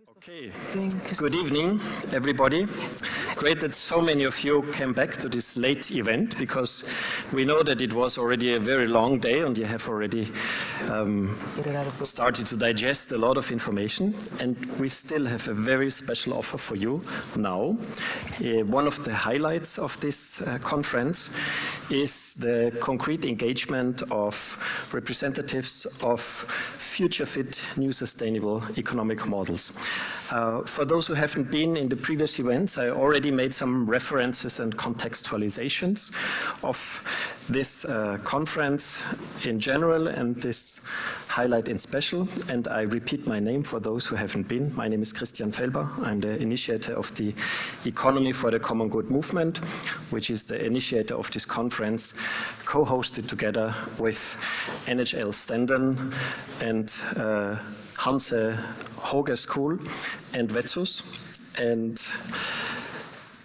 Okay, good evening, everybody. Great that so many of you came back to this late event, because we know that it was already a very long day and you have already started to digest a lot of information, and we still have a very special offer for you now. One of the highlights of this conference is the concrete engagement of representatives of future-fit new sustainable economic models. For those who haven't been in the previous events, I already made some references and contextualizations of this conference in general and this highlight in special, and I repeat my name for those who haven't been. My name is Felber. I'm the initiator of the Economy for the Common Good movement, which is the initiator of this conference, co-hosted together with NHL Stenden and Hanse Hogeschool and Vetsus.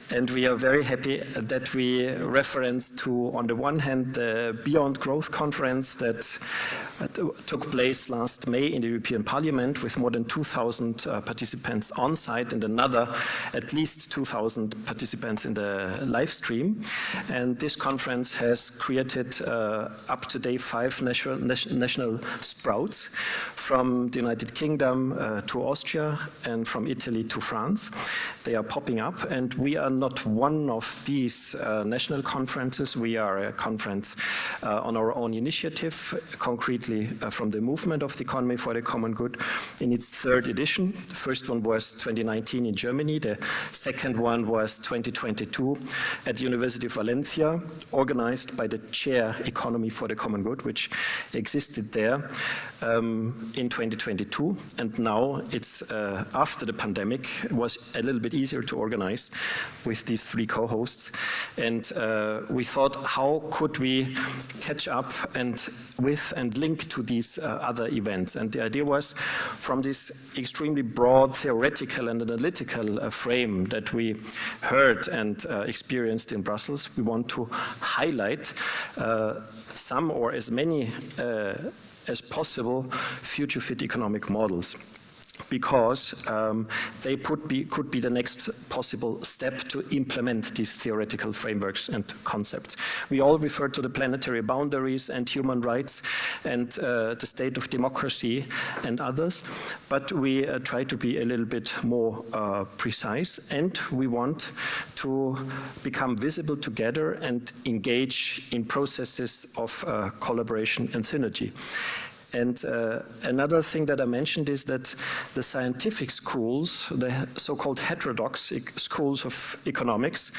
And we are very happy that we reference to, on the one hand, the Beyond Growth conference that took place last May in the European Parliament with more than 2,000 participants on site and another at least 2,000 participants in the live stream. And this conference has created up to date 5 national sprouts from the United Kingdom to Austria and from Italy to France. They are popping up, and we are not one of these national conferences. We are a conference on our own initiative, concretely from the movement of the Economy for the Common Good in its 3rd edition. The first one was 2019 in Germany. The second one was 2022 at the University of Valencia, organized by the chair Economy for the Common Good, which existed there in 2022. And now it's after the pandemic, it was a little bit easier to organize with these 3 co-hosts. And we thought, how could we catch up and link to these other events? And the idea was, from this extremely broad theoretical and analytical frame that we heard and experienced in Brussels, we want to highlight some or as many as possible future-fit economic models, because they could be the next possible step to implement these theoretical frameworks and concepts. We all refer to the planetary boundaries and human rights and the state of democracy and others, but we try to be a little bit more precise, and we want to become visible together and engage in processes of collaboration and synergy. And another thing that I mentioned is that the scientific schools, the so-called heterodox schools of economics,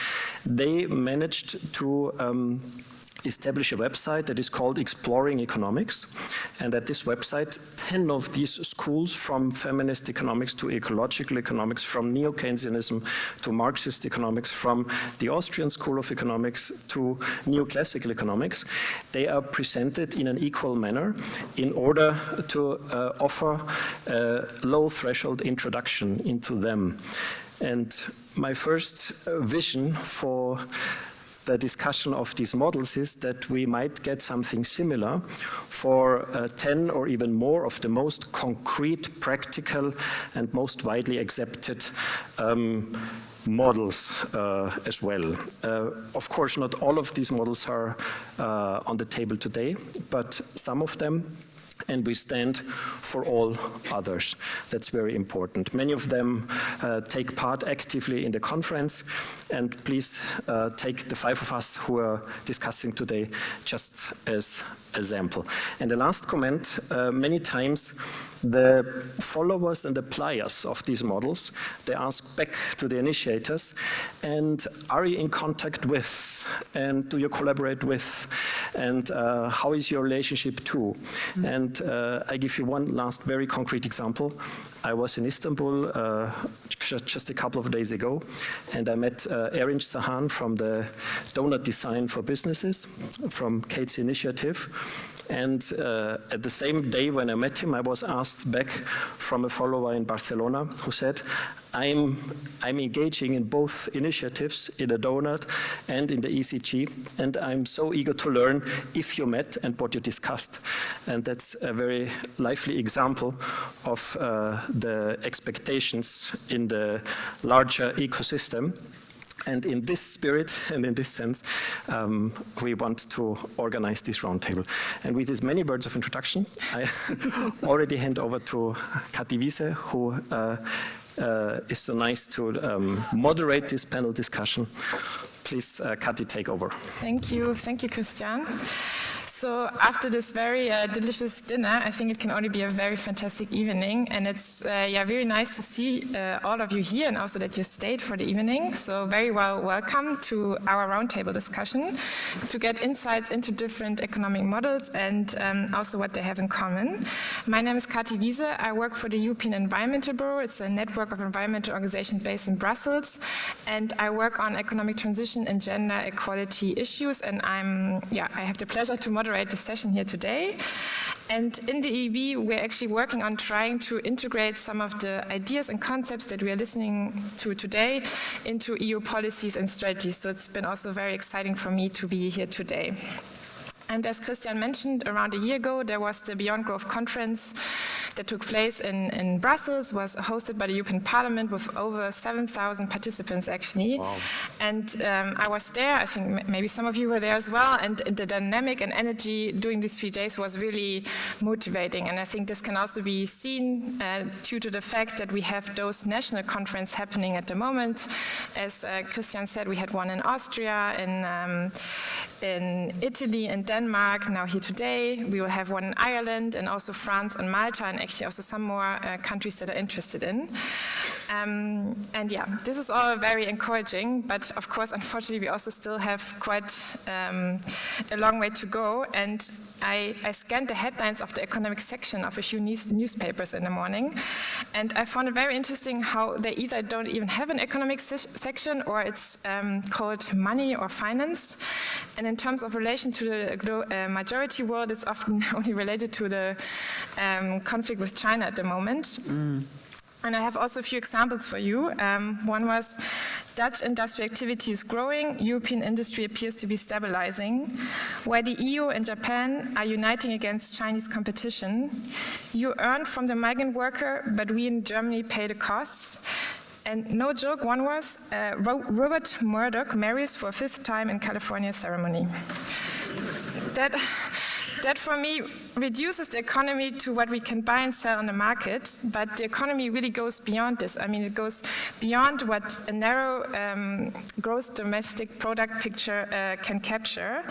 they managed to establish a website that is called Exploring Economics. And at this website, 10 of these schools, from feminist economics to ecological economics, from neo-Keynesianism to Marxist economics, from the Austrian School of Economics to neoclassical economics, they are presented in an equal manner in order to offer a low threshold introduction into them. And my first vision for the discussion of these models is that we might get something similar for 10 or even more of the most concrete, practical, and most widely accepted models as well. Of course, not all of these models are on the table today, but some of them, and we stand for all others. That's very important. Many of them take part actively in the conference, and please take the 5 of us who are discussing today just as example. And the last comment, many times the followers and appliers of these models, they ask back to the initiators, and are you in contact with, and do you collaborate with, and how is your relationship to? And I give you one last very concrete example. I was in Istanbul just a couple of days ago, and I met Erinç Sahan from the Doughnut Design for Businesses, from Kate's initiative. And at the same day when I met him, I was asked back from a follower in Barcelona who said, I'm engaging in both initiatives, in the Doughnut and in the ECG, and I'm so eager to learn if you met and what you discussed. And that's a very lively example of the expectations in the larger ecosystem. And in this spirit and in this sense, we want to organize this roundtable. And with these many words of introduction, I already hand over to Katy Wiese, who is so nice to moderate this panel discussion. Please, Katy, take over. Thank you, Christian. So after this very delicious dinner, I think it can only be a very fantastic evening, and it's very nice to see all of you here, and also that you stayed for the evening. So very welcome to our roundtable discussion to get insights into different economic models and also what they have in common. My name is Katy Wiese. I work for the European Environmental Bureau. It's a network of environmental organizations based in Brussels, and I work on economic transition and gender equality issues. And I have the pleasure to moderate the session here today. And in the EEB, we're actually working on trying to integrate some of the ideas and concepts that we are listening to today into EU policies and strategies. So it's been also very exciting for me to be here today. And as Christian mentioned, around a year ago, there was the Beyond Growth conference that took place in Brussels, was hosted by the European Parliament with over 7,000 participants, actually. Wow. And I was there. I think maybe some of you were there as well. And the dynamic and energy during these 3 days was really motivating. And I think this can also be seen due to the fact that we have those national conferences happening at the moment. As Christian said, we had one in Austria, in Italy and Denmark, now here today. We will have one in Ireland and also France and Malta, and actually also some more countries that are interested in. And yeah, this is all very encouraging, but of course, unfortunately, we also still have quite a long way to go. And I scanned the headlines of the economic section of a few newspapers in the morning, and I found it very interesting how they either don't even have an economic section, or it's called money or finance. And in terms of relation to the majority world, it's often only related to the conflict with China at the moment. And I have also a few examples for you. One was Dutch industrial activity is growing, European industry appears to be stabilizing, while the EU and Japan are uniting against Chinese competition. You earn from the migrant worker, but we in Germany pay the costs. And no joke, one was Robert Murdoch marries for a 5th time in California ceremony. That for me reduces the economy to what we can buy and sell on the market, but the economy really goes beyond this. I mean, it goes beyond what a narrow gross domestic product picture can capture.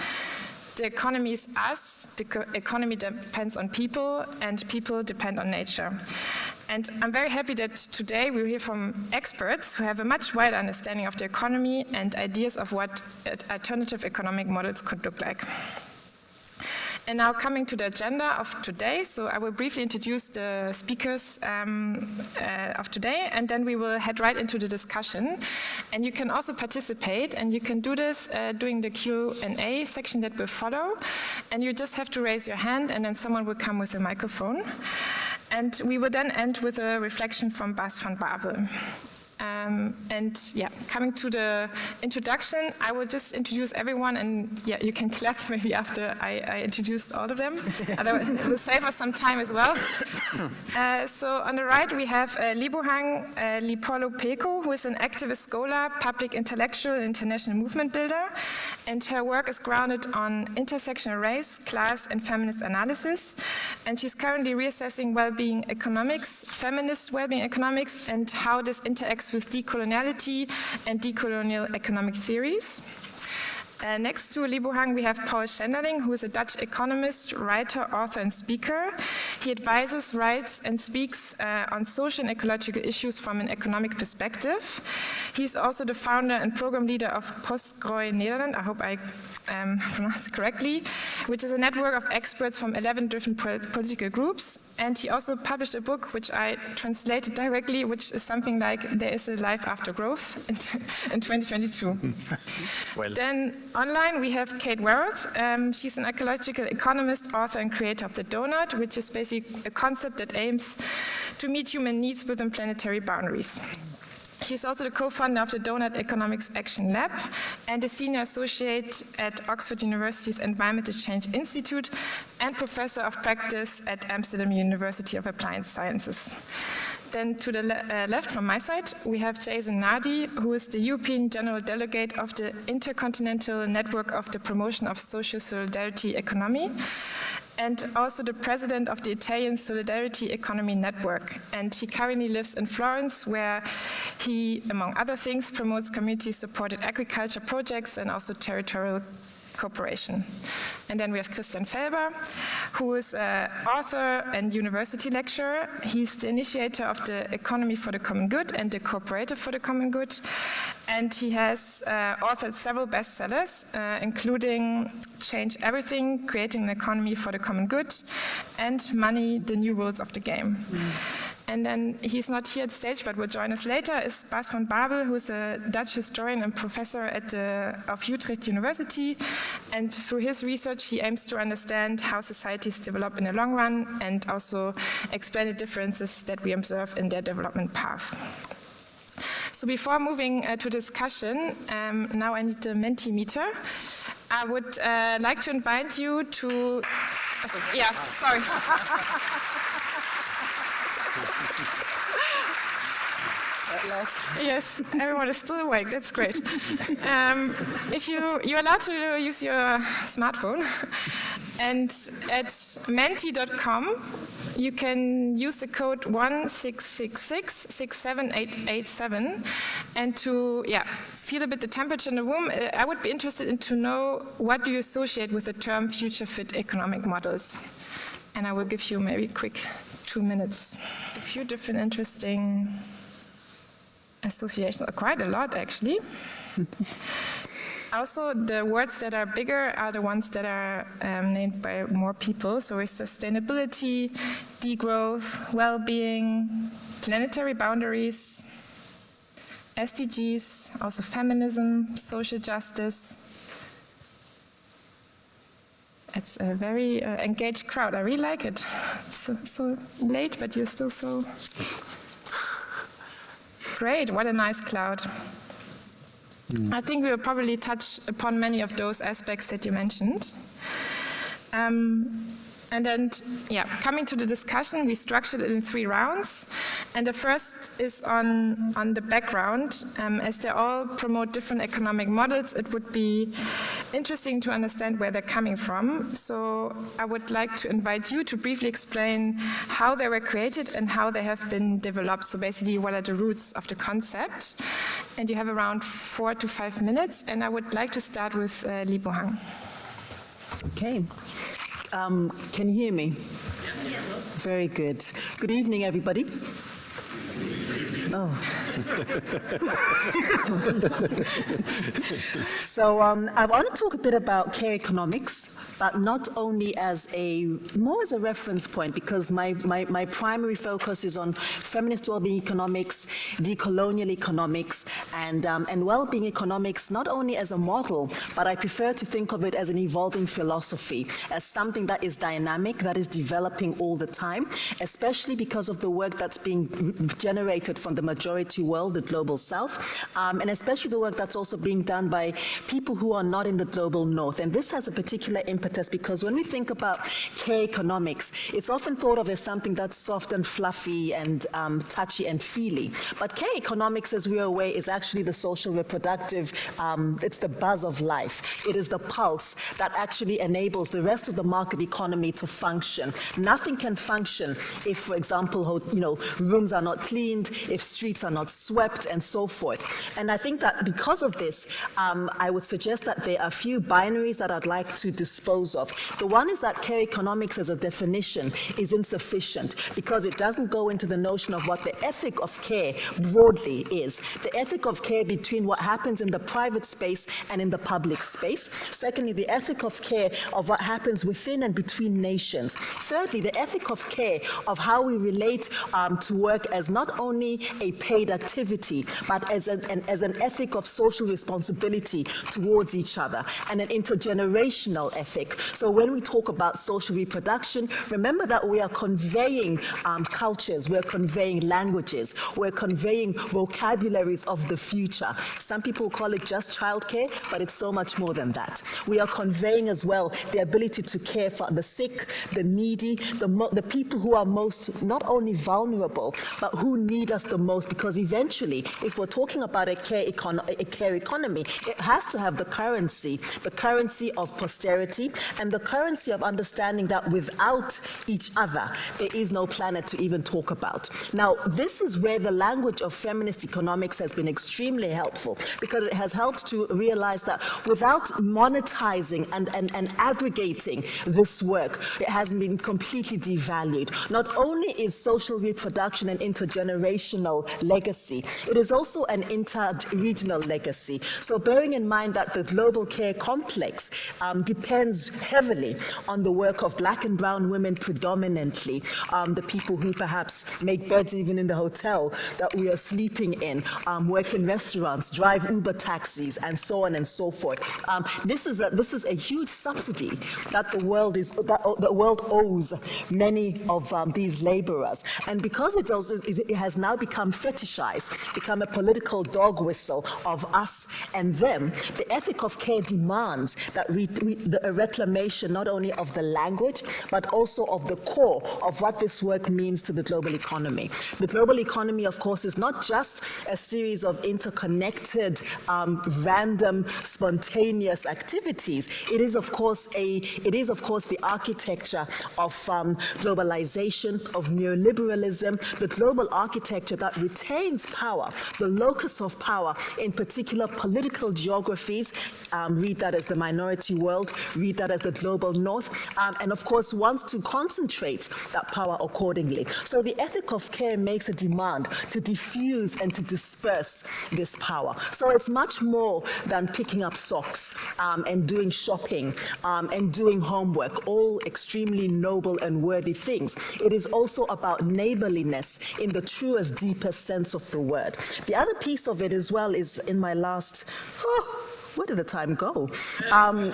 The economy is us, the economy depends on people, and people depend on nature. And I'm very happy that today we'll hear from experts who have a much wider understanding of the economy and ideas of what alternative economic models could look like. And now coming to the agenda of today, so I will briefly introduce the speakers of today, and then we will head right into the discussion. And you can also participate, and you can do this during the Q&A section that will follow. And you just have to raise your hand, and then someone will come with a microphone. And we will then end with a reflection from Bas van Babel. And yeah, coming to the introduction, I will just introduce everyone, and yeah, you can clap maybe after I introduced all of them. Otherwise, it will save us some time as well. So on the right, we have Lebohang Liepollo Pheko, who is an activist scholar, public intellectual, and international movement builder. And her work is grounded on intersectional race, class, and feminist analysis. And she's currently reassessing well-being economics, feminist well-being economics, and how this interacts with decoloniality and decolonial economic theories. Next to Lebohang, we have Paul Schenderling, who is a Dutch economist, writer, author, and speaker. He advises, writes, and speaks on social and ecological issues from an economic perspective. He's also the founder and program leader of Postgrowth Nederland, I hope I pronounced it correctly, which is a network of experts from 11 different political groups. And he also published a book, which I translated directly, which is something like There is a Life After Growth in 2022. Well. Then online we have Katy Wiese. She's an ecological economist, author, and creator of the Doughnut, which is basically a concept that aims to meet human needs within planetary boundaries. She's also the co-founder of the Doughnut Economics Action Lab and a senior associate at Oxford University's Environmental Change Institute and professor of practice at Amsterdam University of Applied Sciences. Then to the left from my side, we have Jason Nardi, who is the European General Delegate of the Intercontinental Network of the Promotion of Social Solidarity Economy, and also the president of the Italian Solidarity Economy Network. And he currently lives in Florence, where he, among other things, promotes community-supported agriculture projects and also territorial cooperation. And then we have Christian Felber, who is an author and university lecturer. He's the initiator of the Economy for the Common Good and the Cooperator for the Common Good. And he has authored several bestsellers, including Change Everything, Creating an Economy for the Common Good, and Money, the New Rules of the Game. And then he's not here at stage, but will join us later, is Bas van Babel, who's a Dutch historian and professor of Utrecht University. And through his research, he aims to understand how societies develop in the long run and also explain the differences that we observe in their development path. So before moving to discussion, now I need the Mentimeter. I would like to invite you to... yeah, sorry. At last. Yes, everyone is still awake. That's great. If you're allowed to use your smartphone, and at menti.com you can use the code 166667887, and to feel a bit the temperature in the room. I would be interested in to know what do you associate with the term future fit economic models, and I will give you maybe a quick 2 minutes. A few different interesting associations, quite a lot actually. Also, the words that are bigger are the ones that are named by more people. So it's sustainability, degrowth, well-being, planetary boundaries, SDGs, also feminism, social justice. It's a very engaged crowd. I really like it. It's so late, but you're still so great. What a nice crowd. I think we will probably touch upon many of those aspects that you mentioned. And then, coming to the discussion, we structured it in 3 rounds. And the first is on the background. As they all promote different economic models, it would be interesting to understand where they're coming from. So I would like to invite you to briefly explain how they were created and how they have been developed. So basically, what are the roots of the concept? And you have around 4 to 5 minutes. And I would like to start with Lebohang. Okay. Can you hear me? Yes. Very good. Good evening, everybody. Oh. So I want to talk a bit about care economics, but not only more as a reference point, because my primary focus is on feminist well-being economics, decolonial economics, and well-being economics, not only as a model, but I prefer to think of it as an evolving philosophy, as something that is dynamic, that is developing all the time, especially because of the work that's being generated from the majority world, the global south, and especially the work that's also being done by people who are not in the global north. And this has a particular impetus because when we think about care economics, it's often thought of as something that's soft and fluffy and touchy and feely. But care economics, as we are aware, is actually the social reproductive, it's the buzz of life. It is the pulse that actually enables the rest of the market economy to function. Nothing can function if, for example, rooms are not cleaned, if streets are not swept, and so forth. And I think that because of this, I would suggest that there are a few binaries that I'd like to dispose of. The one is that care economics as a definition is insufficient because it doesn't go into the notion of what the ethic of care broadly is. The ethic of care between what happens in the private space and in the public space. Secondly, the ethic of care of what happens within and between nations. Thirdly, the ethic of care of how we relate to work as not only a paid activity, but as an ethic of social responsibility towards each other, and an intergenerational ethic topic. So when we talk about social reproduction, remember that we are conveying cultures, we're conveying languages, we're conveying vocabularies of the future. Some people call it just childcare, but it's so much more than that. We are conveying as well the ability to care for the sick, the needy, the people who are most not only vulnerable, but who need us the most, because eventually, if we're talking about a care economy, it has to have the currency of posterity and the currency of understanding that without each other, there is no planet to even talk about. Now, this is where the language of feminist economics has been extremely helpful, because it has helped to realize that without monetizing and aggregating this work, it has been completely devalued. Not only is social reproduction an intergenerational legacy, it is also an inter-regional legacy. So bearing in mind that the global care complex depends heavily on the work of black and brown women predominantly, the people who perhaps make beds even in the hotel that we are sleeping in, work in restaurants, drive Uber taxis, and so on and so forth. This is a huge subsidy that the world owes many of these laborers. And because it has now become fetishized, become a political dog whistle of us and them, the ethic of care demands that a reclamation not only of the language, but also of the core of what this work means to the global economy. The global economy, of course, is not just a series of interconnected, random, spontaneous activities. It is, of course, the architecture of globalization, of neoliberalism, the global architecture that retains power, the locus of power in particular political geographies. Read that as the minority world, read that as the global north, and of course wants to concentrate that power accordingly. So the ethic of care makes a demand to diffuse and to disperse this power. So it's much more than picking up socks and doing shopping and doing homework, all extremely noble and worthy things. It is also about neighborliness in the truest, deepest sense of the word. The other piece of it as well is in my last, where did the time go?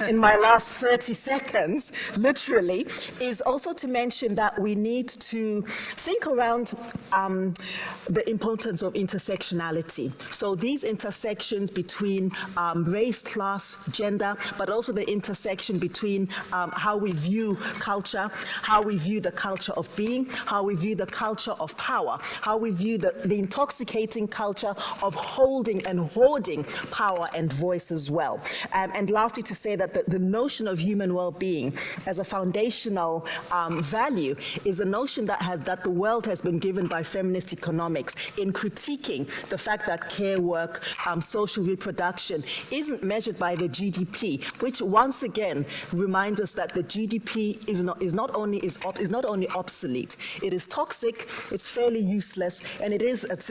In my last 30 seconds, literally, is also to mention that we need to think around the importance of intersectionality. So these intersections between race, class, gender, but also the intersection between how we view culture, how we view the culture of being, how we view the culture of power, how we view the intoxicating culture of holding and hoarding power and voice as well. And lastly, to say that the notion of human well-being as a foundational value is a notion that the world has been given by feminist economics in critiquing the fact that care work, social reproduction isn't measured by the GDP, which once again reminds us that the GDP is not only obsolete, it is toxic, it's fairly useless, and it is a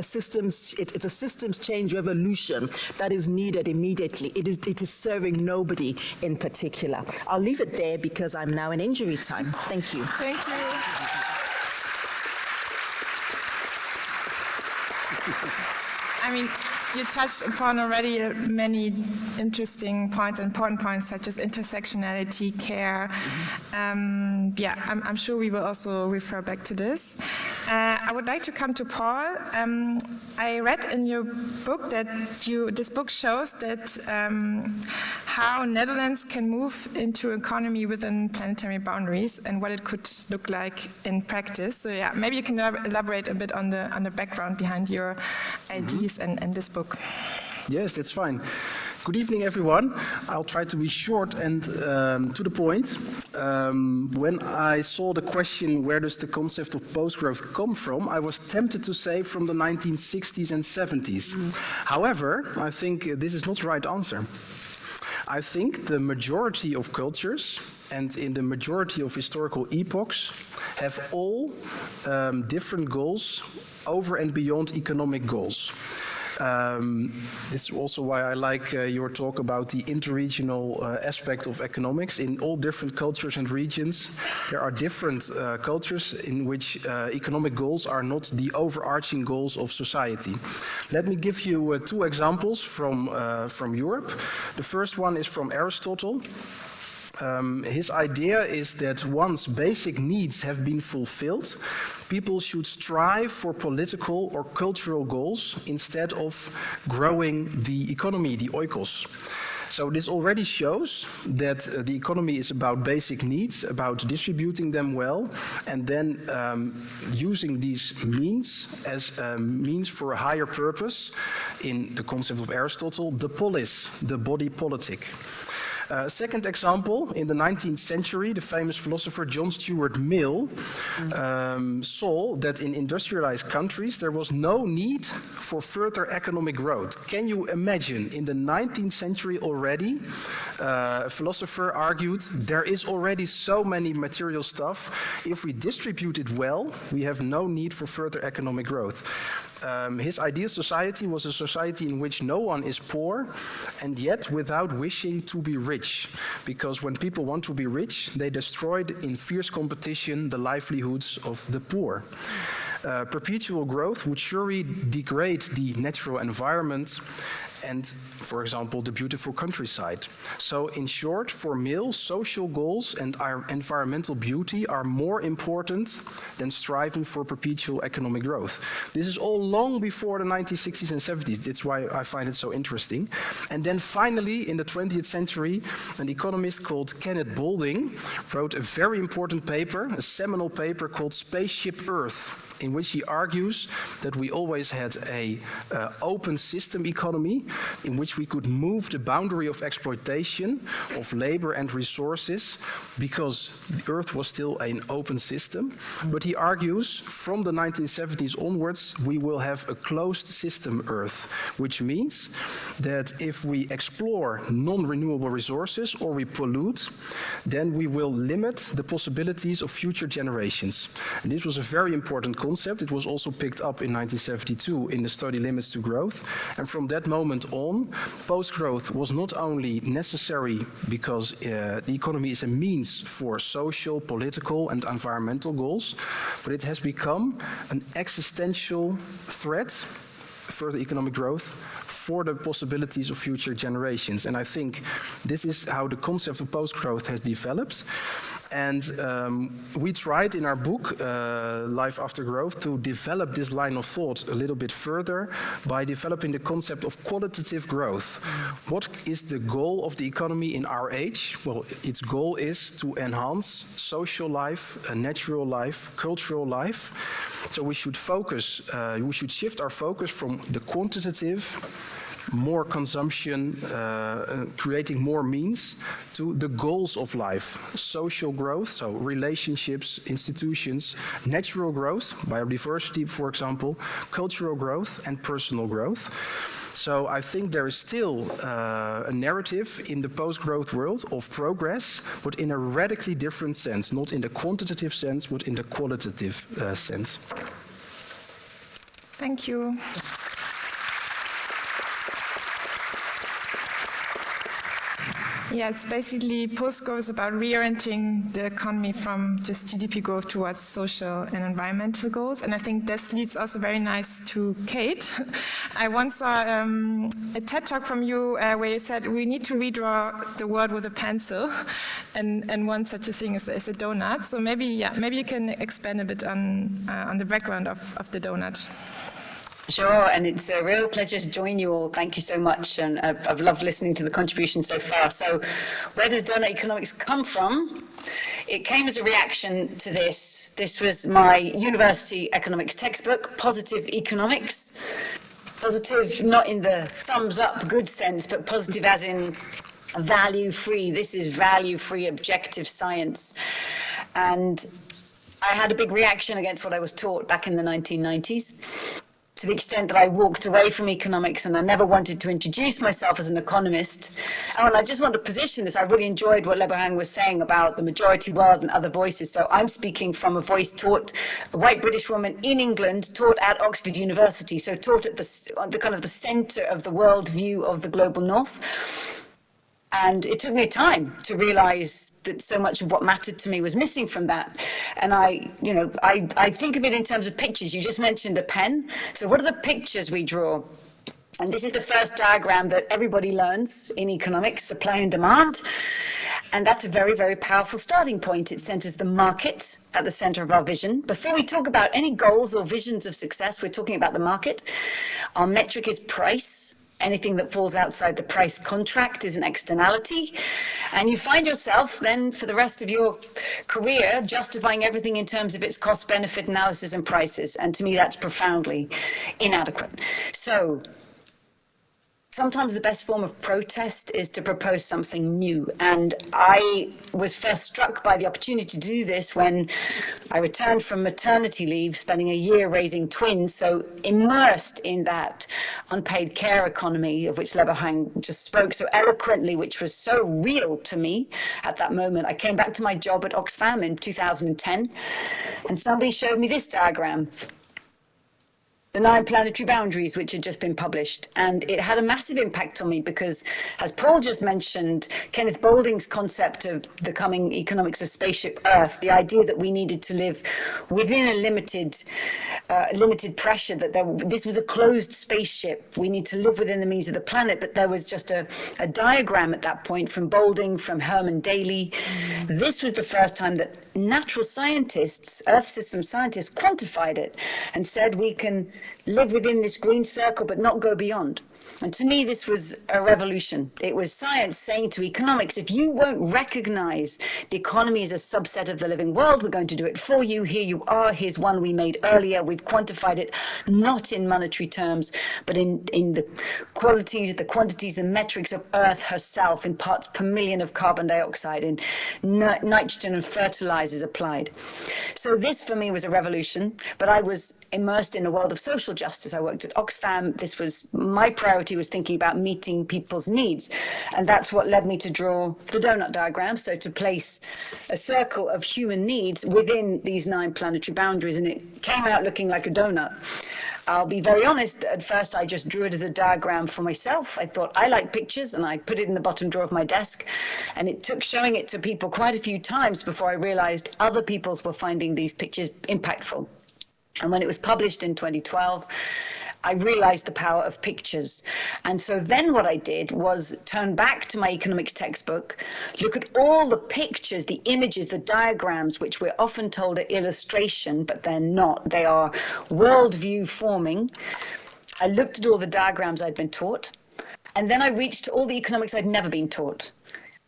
systems change revolution that is needed immediately. It is serving nobody in particular. I'll leave it there because I'm now in injury time. Thank you. Thank you. I mean, you touched upon already many interesting points, important points, such as intersectionality, care. I'm sure we will also refer back to this. I would like to come to Paul. I read in your book that this book shows that how Netherlands can move into an economy within planetary boundaries and what it could look like in practice. So yeah, maybe you can elaborate a bit on the background behind your ideas and this book. Yes, that's fine. Good evening, everyone. I'll try to be short and to the point. When I saw the question, where does the concept of postgrowth come from, I was tempted to say from the 1960s and 70s. However, I think this is not the right answer. I think the majority of cultures and in the majority of historical epochs have all different goals over and beyond economic goals. This is also why I like your talk about the interregional aspect of economics. In all different cultures and regions, there are different cultures in which economic goals are not the overarching goals of society. Let me give you two examples from Europe. The first one is from Aristotle. His idea is that once basic needs have been fulfilled, people should strive for political or cultural goals instead of growing the economy, the oikos. So this already shows that the economy is about basic needs, about distributing them well, and then using these means as means for a higher purpose in the concept of Aristotle, the polis, the body politic. Second example, in the 19th century, the famous philosopher John Stuart Mill saw that in industrialized countries there was no need for further economic growth. Can you imagine, in the 19th century already, a philosopher argued there is already so many material stuff, if we distribute it well, we have no need for further economic growth. His ideal society was a society in which no one is poor and yet without wishing to be rich. Because when people want to be rich, they destroyed in fierce competition the livelihoods of the poor. Perpetual growth would surely degrade the natural environment and, for example, the beautiful countryside. So, in short, for Mill, social goals and our environmental beauty are more important than striving for perpetual economic growth. This is all long before the 1960s and 70s. That's why I find it so interesting. And then finally, in the 20th century, an economist called Kenneth Boulding wrote a very important paper, a seminal paper called Spaceship Earth, in which he argues that we always had a open system economy in which we could move the boundary of exploitation of labor and resources because the Earth was still an open system. But he argues from the 1970s onwards we will have a closed system Earth, which means that if we explore non-renewable resources or we pollute, then we will limit the possibilities of future generations. And this was a very important concept. It was also picked up in 1972 in the study Limits to Growth. And from that moment on, post-growth was not only necessary because the economy is a means for social, political and environmental goals, but it has become an existential threat, further economic growth, for the possibilities of future generations. And I think this is how the concept of post-growth has developed. And we tried in our book, Life After Growth, to develop this line of thought a little bit further by developing the concept of qualitative growth. What is the goal of the economy in our age? Well, its goal is to enhance social life, natural life, cultural life. So we should focus, we should shift our focus from the quantitative, more consumption, creating more means, to the goals of life. Social growth, so relationships, institutions, natural growth, biodiversity, for example, cultural growth, and personal growth. So I think there is still a narrative in the post-growth world of progress, but in a radically different sense, not in the quantitative sense, but in the qualitative sense. Thank you. Yeah, it's basically post-growth is about reorienting the economy from just GDP growth towards social and environmental goals. And I think this leads also very nice to Kate. I once saw a TED talk from you where you said we need to redraw the world with a pencil, and one such a thing is a donut. So maybe you can expand a bit on the background of the donut. Sure, and it's a real pleasure to join you all. Thank you so much, and I've loved listening to the contribution so far. So where does Doughnut Economics come from? It came as a reaction to this. This was my university economics textbook, Positive Economics. Positive not in the thumbs up good sense, but positive as in value-free. This is value-free objective science. And I had a big reaction against what I was taught back in the 1990s. To the extent that I walked away from economics and I never wanted to introduce myself as an economist. And I just want to position this. I really enjoyed what Lebohang was saying about the majority world and other voices. So I'm speaking from a voice taught, a white British woman in England, taught at Oxford University, so taught at the kind of the center of the world view of the global north. And it took me time to realize that so much of what mattered to me was missing from that. And I think of it in terms of pictures. You just mentioned a pen. So what are the pictures we draw? And this is the first diagram that everybody learns in economics, supply and demand. And that's a very, very powerful starting point. It centers the market at the center of our vision. Before we talk about any goals or visions of success, we're talking about the market. Our metric is price. Anything that falls outside the price contract is an externality. And you find yourself then for the rest of your career justifying everything in terms of its cost-benefit analysis and prices. And to me, that's profoundly inadequate. So sometimes the best form of protest is to propose something new. And I was first struck by the opportunity to do this when I returned from maternity leave, spending a year raising twins, so immersed in that unpaid care economy of which Lebohang just spoke so eloquently, which was so real to me at that moment. I came back to my job at Oxfam in 2010, and somebody showed me this diagram. The 9 planetary boundaries, which had just been published. And it had a massive impact on me because, as Paul just mentioned, Kenneth Boulding's concept of the coming economics of spaceship Earth, the idea that we needed to live within a limited pressure, that this was a closed spaceship. We need to live within the means of the planet, but there was just a diagram at that point from Boulding, from Herman Daly. This was the first time that natural scientists, Earth system scientists, quantified it and said we can live within this green circle but not go beyond. And to me, this was a revolution. It was science saying to economics, if you won't recognize the economy as a subset of the living world, we're going to do it for you. Here you are. Here's one we made earlier. We've quantified it, not in monetary terms, but in the qualities, the quantities, the metrics of Earth herself, in parts per million of carbon dioxide, in nitrogen and fertilizers applied. So this, for me, was a revolution. But I was immersed in a world of social justice. I worked at Oxfam. This was my priority, was thinking about meeting people's needs. And that's what led me to draw the donut diagram. So to place a circle of human needs within these 9 planetary boundaries. And it came out looking like a donut. I'll be very honest, at first I just drew it as a diagram for myself. I thought I like pictures and I put it in the bottom drawer of my desk. And it took showing it to people quite a few times before I realized other people were finding these pictures impactful. And when it was published in 2012, I realized the power of pictures. And so then what I did was turn back to my economics textbook, look at all the pictures, the images, the diagrams, which we're often told are illustration, but they're not. They are worldview forming. I looked at all the diagrams I'd been taught, and then I reached to all the economics I'd never been taught.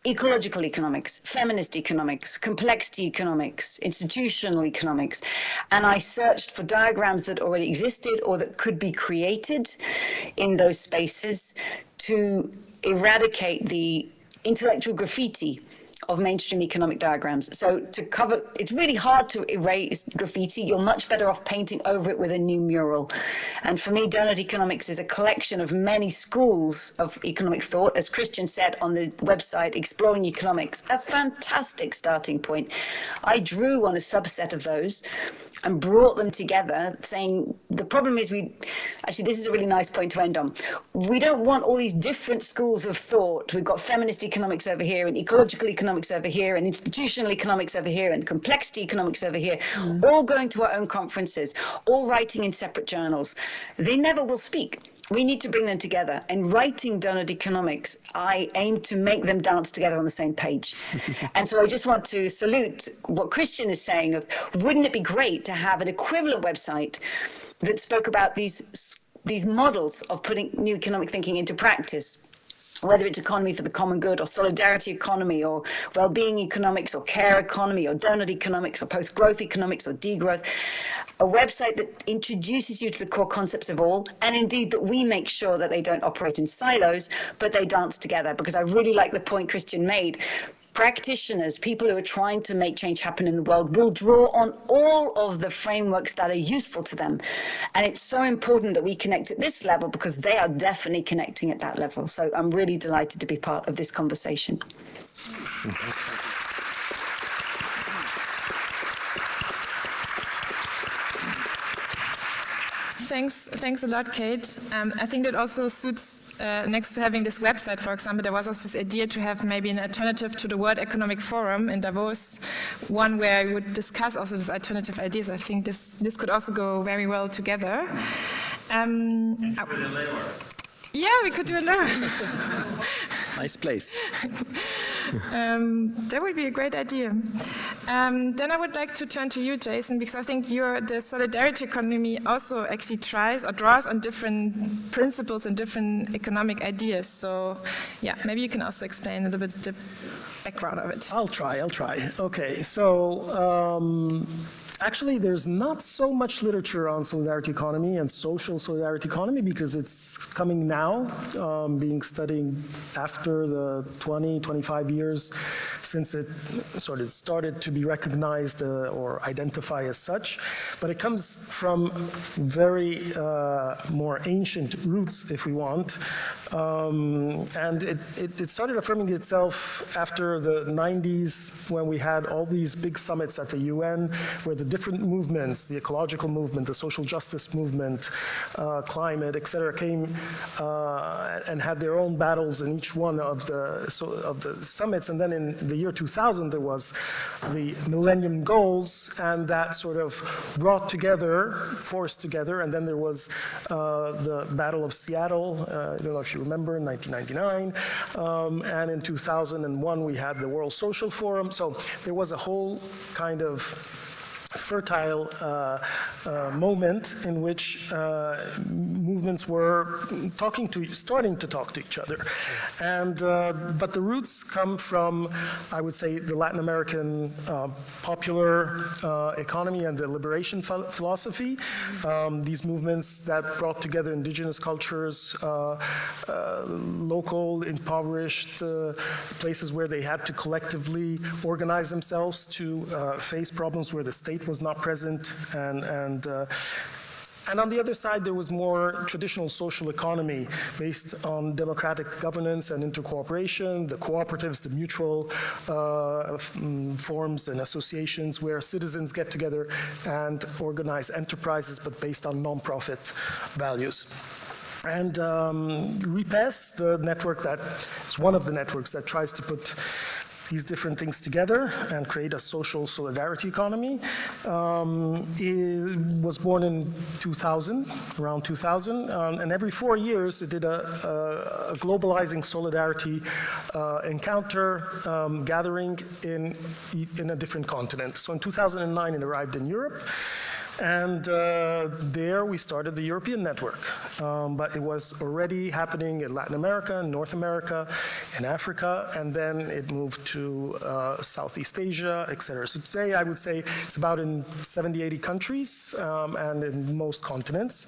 Ecological economics, feminist economics, complexity economics, institutional economics. And I searched for diagrams that already existed or that could be created in those spaces to eradicate the intellectual graffiti of mainstream economic diagrams. So to cover, it's really hard to erase graffiti. You're much better off painting over it with a new mural. And for me, Doughnut Economics is a collection of many schools of economic thought. As Christian said on the website, Exploring Economics, a fantastic starting point. I drew on a subset of those and brought them together, saying the problem is actually this is a really nice point to end on. We don't want all these different schools of thought. We've got feminist economics over here and ecological economics over here and institutional economics over here and complexity economics over here, all going to our own conferences, all writing in separate journals. They never will speak. We need to bring them together. And writing Doughnut Economics, I aim to make them dance together on the same page. And so I just want to salute what Christian is saying of, wouldn't it be great to have an equivalent website that spoke about these models of putting new economic thinking into practice? Whether it's economy for the common good or solidarity economy or well-being economics or care economy or donut economics or post-growth economics or degrowth, a website that introduces you to the core concepts of all, and indeed that we make sure that they don't operate in silos, but they dance together. Because I really like the point Christian made. Practitioners, people who are trying to make change happen in the world, will draw on all of the frameworks that are useful to them. And it's so important that we connect at this level because they are definitely connecting at that level. So I'm really delighted to be part of this conversation. Thanks a lot, Kate. I think that also suits, next to having this website, for example, there was also this idea to have maybe an alternative to the World Economic Forum in Davos, one where we would discuss also these alternative ideas. I think this could also go very well together. Yeah, we could do it now. Nice place. That would be a great idea. Then I would like to turn to you, Jason, because I think the solidarity economy also actually tries or draws on different principles and different economic ideas. So yeah, maybe you can also explain a little bit the background of it. I'll try. Okay, so actually there's not so much literature on solidarity economy and social solidarity economy because it's coming now, being studied after the 20, 25 years since it sort of started to be recognized or identified as such. But it comes from very more ancient roots, if we want. And it started affirming itself after the 90s when we had all these big summits at the UN where the different movements, the ecological movement, the social justice movement, climate, etc., came and had their own battles in each one of the summits. And then in the year 2000 there was the Millennium Goals, and that sort of forced together, and then there was the Battle of Seattle, I don't know if you remember, in 1999, and in 2001 we had the World Social Forum. So there was a whole kind of fertile moment in which movements were starting to talk to each other, and but the roots come from, I would say, the Latin American popular economy and the liberation philosophy. These movements that brought together indigenous cultures, local impoverished places where they had to collectively organize themselves to face problems where the state was not present, and on the other side, there was more traditional social economy based on democratic governance and intercooperation, the cooperatives, the mutual forms and associations where citizens get together and organize enterprises, but based on non-profit values. And REPES, the network that is one of the networks that tries to put these different things together and create a social solidarity economy. It was born in 2000, around 2000, and every 4 years it did a globalizing solidarity encounter gathering in a different continent. So in 2009 it arrived in Europe. And there we started the European network, but it was already happening in Latin America, North America, in Africa, and then it moved to Southeast Asia, etc. So today I would say it's about in 70, 80 countries and in most continents.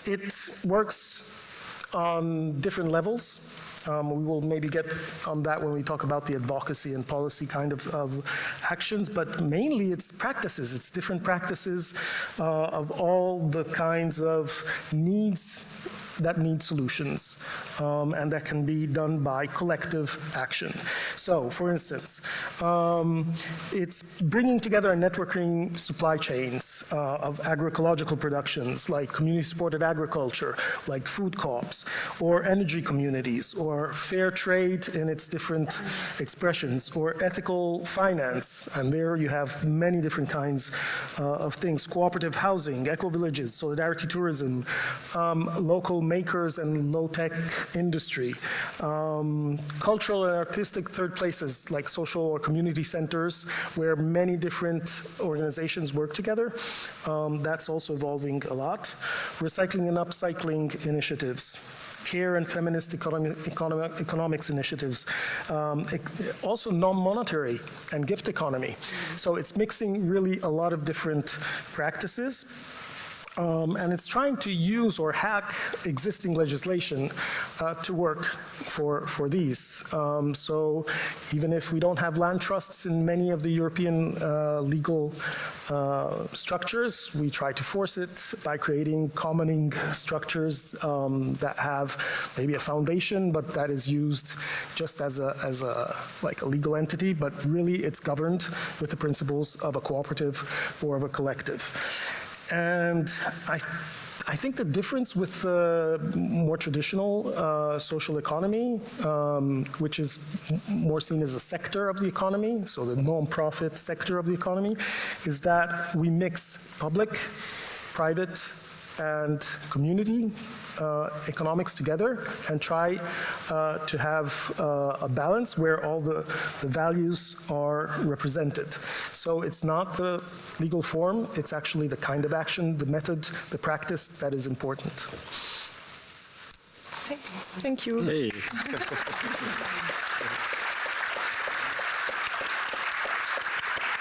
It works on different levels. We will maybe get on that when we talk about the advocacy and policy kind of actions, but mainly it's practices. It's different practices of all the kinds of needs that need solutions, and that can be done by collective action. So, for instance, it's bringing together and networking supply chains of agroecological productions, like community-supported agriculture, like food co-ops, or energy communities, or fair trade in its different expressions, or ethical finance, and there you have many different kinds of things, cooperative housing, eco-villages, solidarity tourism, local makers and low-tech industry, cultural and artistic third places like social or community centers where many different organizations work together. That's also evolving a lot. Recycling and upcycling initiatives, care and feminist economics initiatives, also non-monetary and gift economy. So it's mixing really a lot of different practices. And it's trying to use or hack existing legislation to work for these. So even if we don't have land trusts in many of the European legal structures, we try to force it by creating commoning structures that have maybe a foundation, but that is used just as like a legal entity, but really it's governed with the principles of a cooperative or of a collective. And I think the difference with the more traditional social economy, which is more seen as a sector of the economy, so the non-profit sector of the economy, is that we mix public, private, and community economics together and try to have a balance where all the values are represented. So it's not the legal form, it's actually the kind of action, the method, the practice that is important. Thank you. Hey.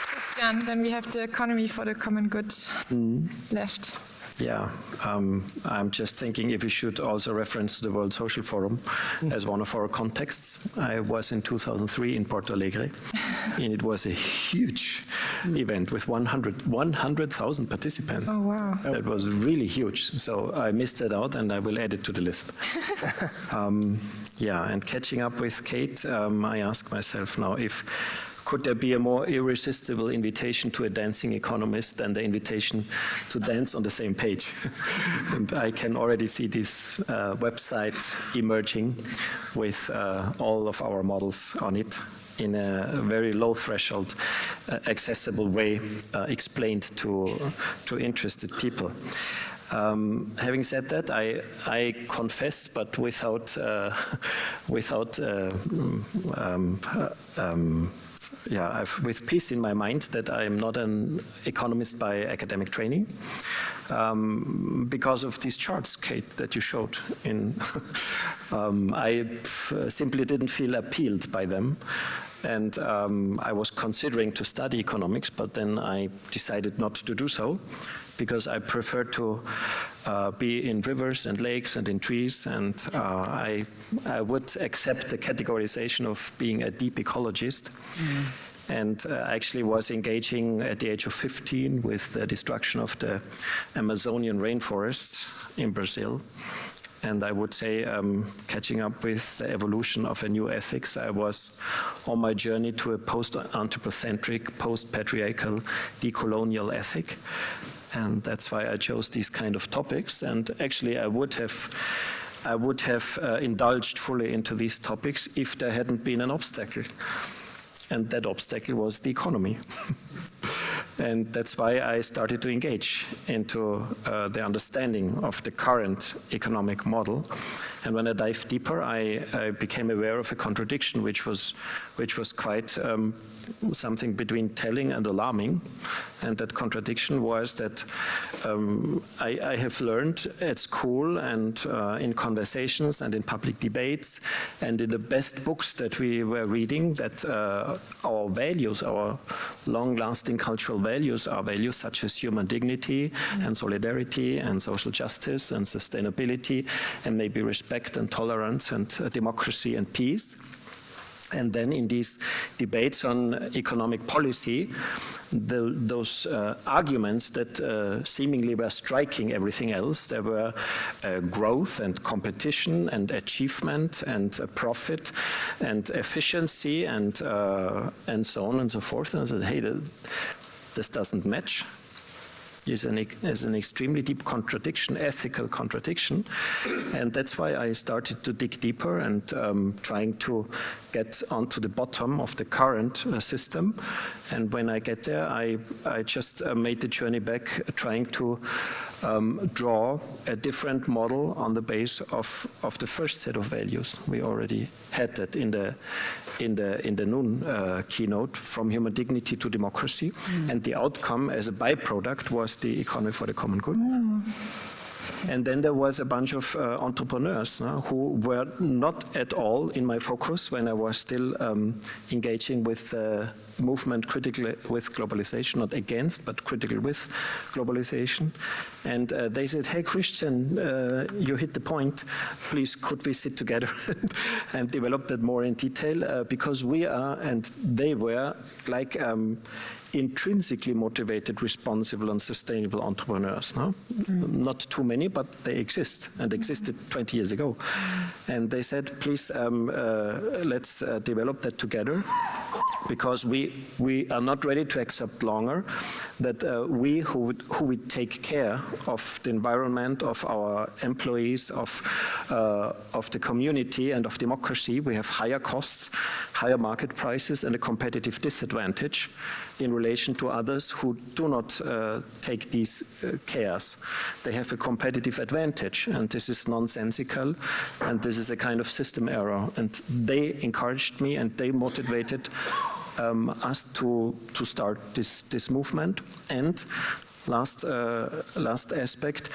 Christian, then we have the economy for the common good left. Yeah, I'm just thinking if we should also reference the World Social Forum as one of our contexts. I was in 2003 in Porto Alegre, and it was a huge event with 100,000 participants. Oh, wow. That was really huge. So I missed that out, and I will add it to the list. Yeah, and catching up with Kate, I ask myself now if could there be a more irresistible invitation to a dancing economist than the invitation to dance on the same page? And I can already see this website emerging with all of our models on it in a very low threshold, accessible way, explained to interested people. Having said that, I confess, but with peace in my mind, that I am not an economist by academic training, because of these charts, Kate, that you showed. I simply didn't feel appealed by them. And I was considering to study economics, but then I decided not to do so, because I prefer to be in rivers and lakes and in trees, and I would accept the categorization of being a deep ecologist. And actually was engaging at the age of 15 with the destruction of the Amazonian rainforests in Brazil. And I would say, catching up with the evolution of a new ethics, I was on my journey to a post-anthropocentric, post-patriarchal, decolonial ethic. And that's why I chose these kind of topics. And actually, I would have indulged fully into these topics if there hadn't been an obstacle. And that obstacle was the economy. And that's why I started to engage into the understanding of the current economic model. And when I dived deeper, I became aware of a contradiction, which was quite something between telling and alarming. And that contradiction was that I have learned at school and in conversations and in public debates and in the best books that we were reading that our values, our long-lasting cultural values, are values such as human dignity and solidarity and social justice and sustainability and maybe respect and tolerance and democracy and peace. And then in these debates on economic policy, those arguments that seemingly were striking everything else, there were growth and competition and achievement and profit and efficiency and so on and so forth. And I said, hey, this doesn't match. Is an extremely deep contradiction, ethical contradiction. And that's why I started to dig deeper and trying to get onto the bottom of the current system. And when I get there, I just made the journey back, trying to draw a different model on the base of the first set of values. We already had that in the noon keynote, from human dignity to democracy. And the outcome as a byproduct was the economy for the common good. And then there was a bunch of entrepreneurs who were not at all in my focus when I was still engaging with the movement critical with globalization, not against, but critical with globalization. And they said, hey, Christian, you hit the point. Please, could we sit together and develop that more in detail? Because we are, and they were, like intrinsically motivated, responsible and sustainable entrepreneurs. No? Not too many, but they exist and existed 20 years ago. And they said, please, let's develop that together, because we are not ready to accept longer that we who would take care of the environment, of our employees, of the community and of democracy, we have higher costs, higher market prices and a competitive disadvantage. in relation to others who do not take these cares. They have a competitive advantage, and this is nonsensical, and this is a kind of system error. And they encouraged me, and they motivated us to start this movement. And last aspect,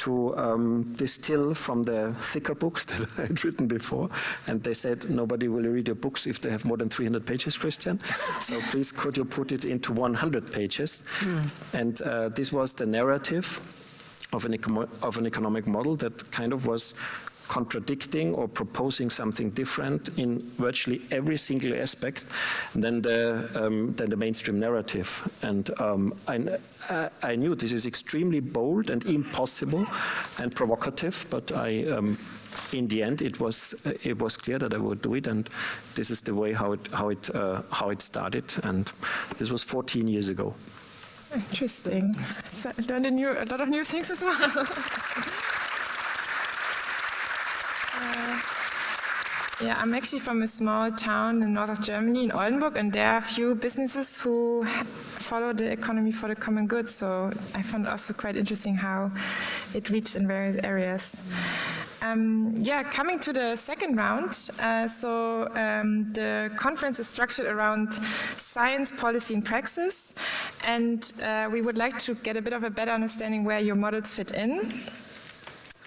to distill from the thicker books that I had written before, and they said nobody will read your books if they have more than 300 pages, Christian. So please, could you put it into 100 pages? And this was the narrative of an economic model that kind of was contradicting or proposing something different in virtually every single aspect than the mainstream narrative. And I knew this is extremely bold and impossible and provocative, but in the end, it was clear that I would do it, and this is the way how it started, and this was 14 years ago. Interesting. So I learned a lot of new things as well. Yeah, I'm actually from a small town in north of Germany, in Oldenburg, and there are a few businesses who follow the economy for the common good. So I found it also quite interesting how it reached in various areas. Coming to the second round, the conference is structured around science, policy, and praxis, and we would like to get a bit of a better understanding where your models fit in.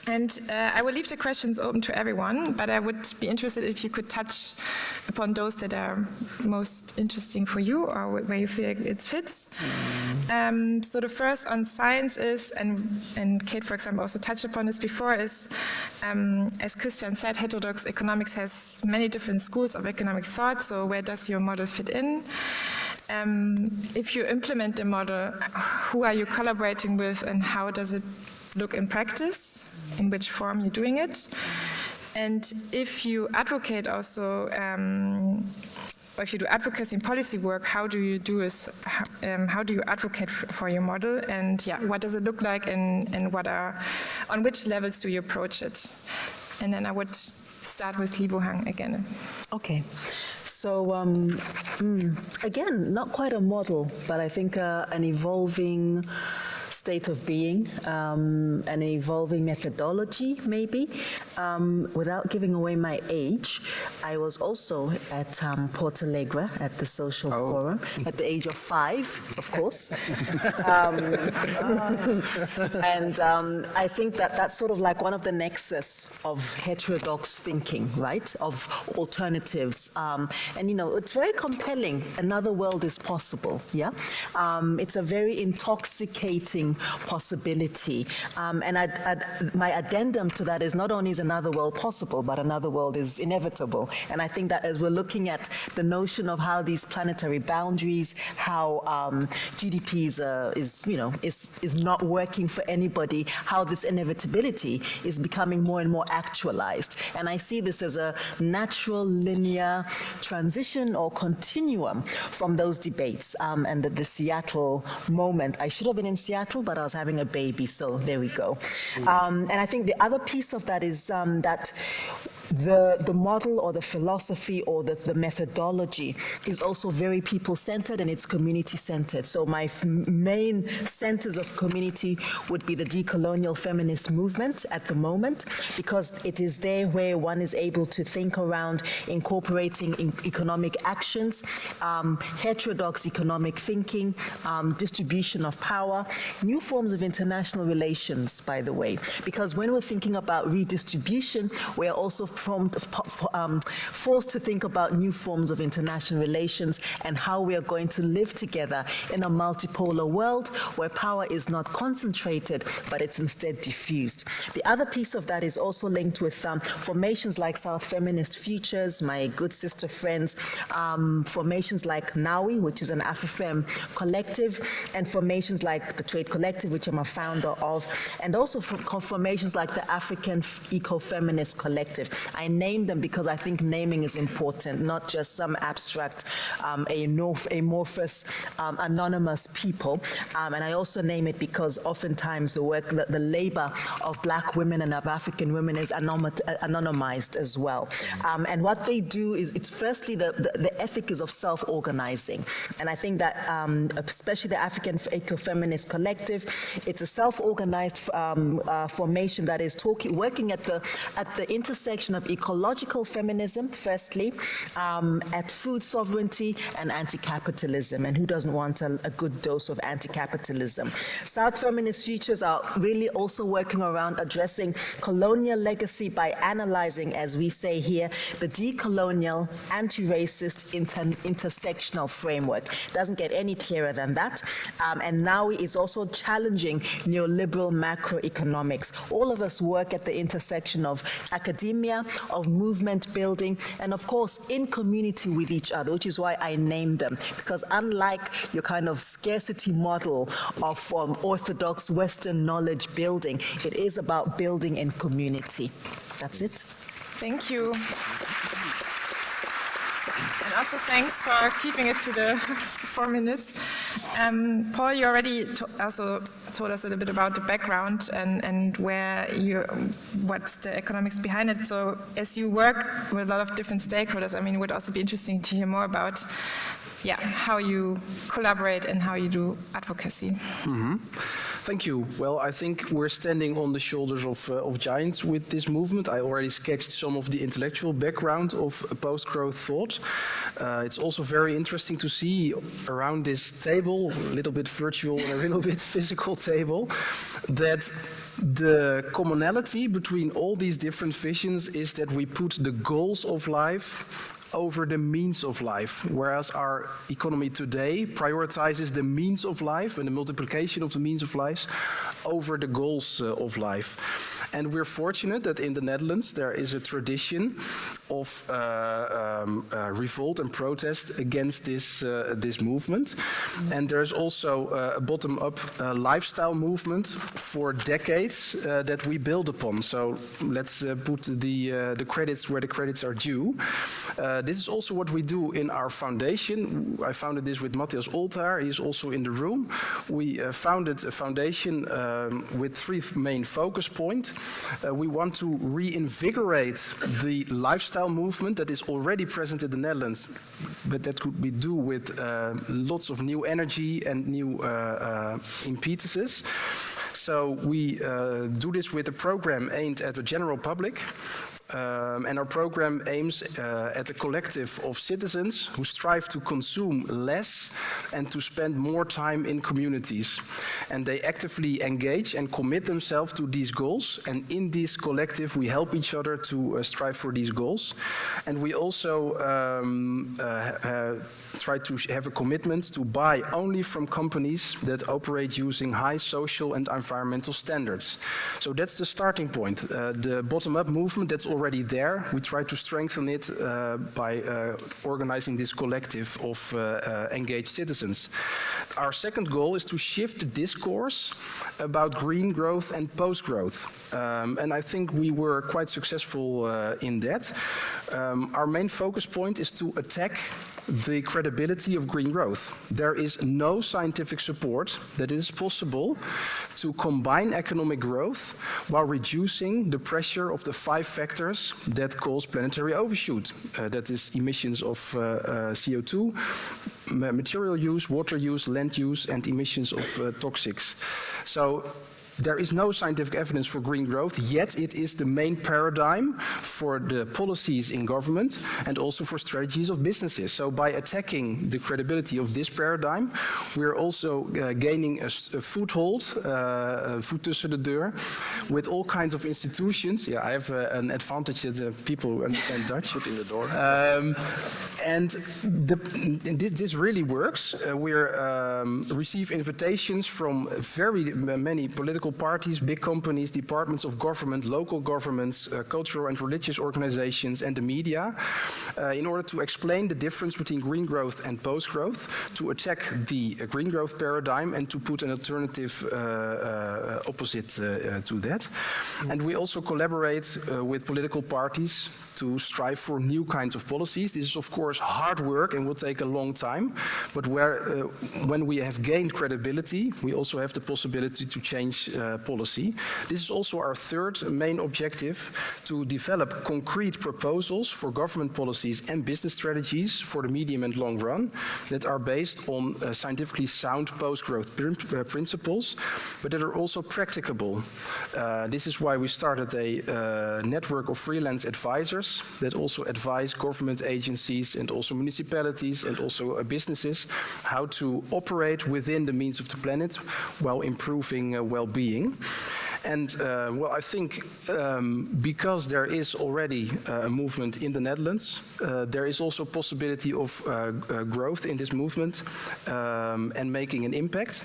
And I will leave the questions open to everyone, but I would be interested if you could touch upon those that are most interesting for you or where you feel like it fits. So the first on science is, and Kate, for example, also touched upon this before, is, as Christian said, heterodox economics has many different schools of economic thought, so where does your model fit in? If you implement the model, who are you collaborating with and how does it look in practice? In which form you're doing it, and if you advocate also, or if you do advocacy and policy work, how do you do this? How do you advocate for your model, and what does it look like, and on which levels do you approach it? And then I would start with Lebohang again. Okay. So again, not quite a model, but I think an evolving state of being, an evolving methodology, maybe. Without giving away my age, I was also at Porto Alegre at the Social Forum at the age of 5, of course. And I think that's sort of like one of the nexus of heterodox thinking, right? Of alternatives. And you know, it's very compelling. Another world is possible, yeah? It's a very intoxicating possibility. And my addendum to that is not only is another world possible, but another world is inevitable. And I think that as we're looking at the notion of how these planetary boundaries, how GDP is not working for anybody, how this inevitability is becoming more and more actualized. And I see this as a natural linear transition or continuum from those debates. And the Seattle moment, I should have been in Seattle, but I was having a baby, so there we go. And I think the other piece of that is that the model or the philosophy or the methodology is also very people-centered and it's community-centered. So my main centers of community would be the decolonial feminist movement at the moment, because it is there where one is able to think around incorporating economic actions, heterodox economic thinking, distribution of power, new forms of international relations, by the way, because when we're thinking about redistribution, we're also forced to think about new forms of international relations and how we are going to live together in a multipolar world where power is not concentrated, but it's instead diffused. The other piece of that is also linked with formations like South Feminist Futures, my good sister friends, formations like NAWI, which is an Afrofem collective, and formations like the Trade Collective, which I'm a founder of, and also formations like the African Ecofeminist Collective. I name them because I think naming is important, not just some abstract, amorphous, anonymous people. And I also name it because oftentimes the work, the labor of Black women and of African women is anonymized as well. And what they do is, it's firstly the ethic is of self-organizing. And I think that especially the African Eco-Feminist Collective, it's a self-organized formation that is working at the intersection of ecological feminism, firstly, at food sovereignty and anti-capitalism. And who doesn't want a good dose of anti-capitalism? South Feminist Futures are really also working around addressing colonial legacy by analyzing, as we say here, the decolonial, anti-racist, intersectional framework. Doesn't get any clearer than that. And now is also challenging neoliberal macroeconomics. All of us work at the intersection of academia, of movement building, and of course in community with each other, which is why I named them. Because unlike your kind of scarcity model of orthodox Western knowledge building, it is about building in community. That's it. Thank you. And also thanks for keeping it to the 4 minutes. Paul, you already also told us a little bit about the background and what's the economics behind it. So as you work with a lot of different stakeholders, I mean, it would also be interesting to hear more about how you collaborate and how you do advocacy. Mm-hmm. Thank you. Well, I think we're standing on the shoulders of giants with this movement. I already sketched some of the intellectual background of post-growth thought. It's also very interesting to see around this table, a little bit virtual and a little bit physical table, that the commonality between all these different visions is that we put the goals of life over the means of life, whereas our economy today prioritizes the means of life and the multiplication of the means of life over the goals of life. And we're fortunate that in the Netherlands there is a tradition of revolt and protest against this movement. And there's also a bottom-up lifestyle movement for decades that we build upon. So let's put the credits where the credits are due. This is also what we do in our foundation. I founded this with Matthias Oltaar. He's also in the room. We founded a foundation with 3 main focus points. We want to reinvigorate the lifestyle movement that is already present in the Netherlands, but that could be do with lots of new energy and new impetuses. So we do this with a program aimed at the general public. And our program aims at a collective of citizens who strive to consume less and to spend more time in communities. And they actively engage and commit themselves to these goals. And in this collective, we help each other to strive for these goals. And we also try to have a commitment to buy only from companies that operate using high social and environmental standards. So that's the starting point. The bottom-up movement that's already there, we try to strengthen it by organizing this collective of engaged citizens. Our second goal is to shift the discourse about green growth and post-growth. And I think we were quite successful in that. Our main focus point is to attack the credibility of green growth. There is no scientific support that it is possible to combine economic growth while reducing the pressure of the 5 factors that cause planetary overshoot. That is emissions of CO2, material use, water use, land use, and emissions of toxics. So there is no scientific evidence for green growth, yet it is the main paradigm for the policies in government and also for strategies of businesses. So by attacking the credibility of this paradigm, we're also gaining a foothold, voet tussen de deur, with all kinds of institutions. Yeah, I have an advantage that people understand Dutch. Foot in the door. And this really works. We receive invitations from very many political political parties, big companies, departments of government, local governments, cultural and religious organizations, and the media, in order to explain the difference between green growth and post-growth, to attack the green growth paradigm, and to put an alternative opposite to that. And we also collaborate with political parties to strive for new kinds of policies. This is, of course, hard work and will take a long time, but when we have gained credibility, we also have the possibility to change policy. This is also our third main objective, to develop concrete proposals for government policies and business strategies for the medium and long run that are based on scientifically sound post-growth principles, but that are also practicable. This is why we started a network of freelance advisors that also advise government agencies and also municipalities and also businesses how to operate within the means of the planet while improving well-being. And well, I think because there is already a movement in the Netherlands, there is also possibility of growth in this movement and making an impact.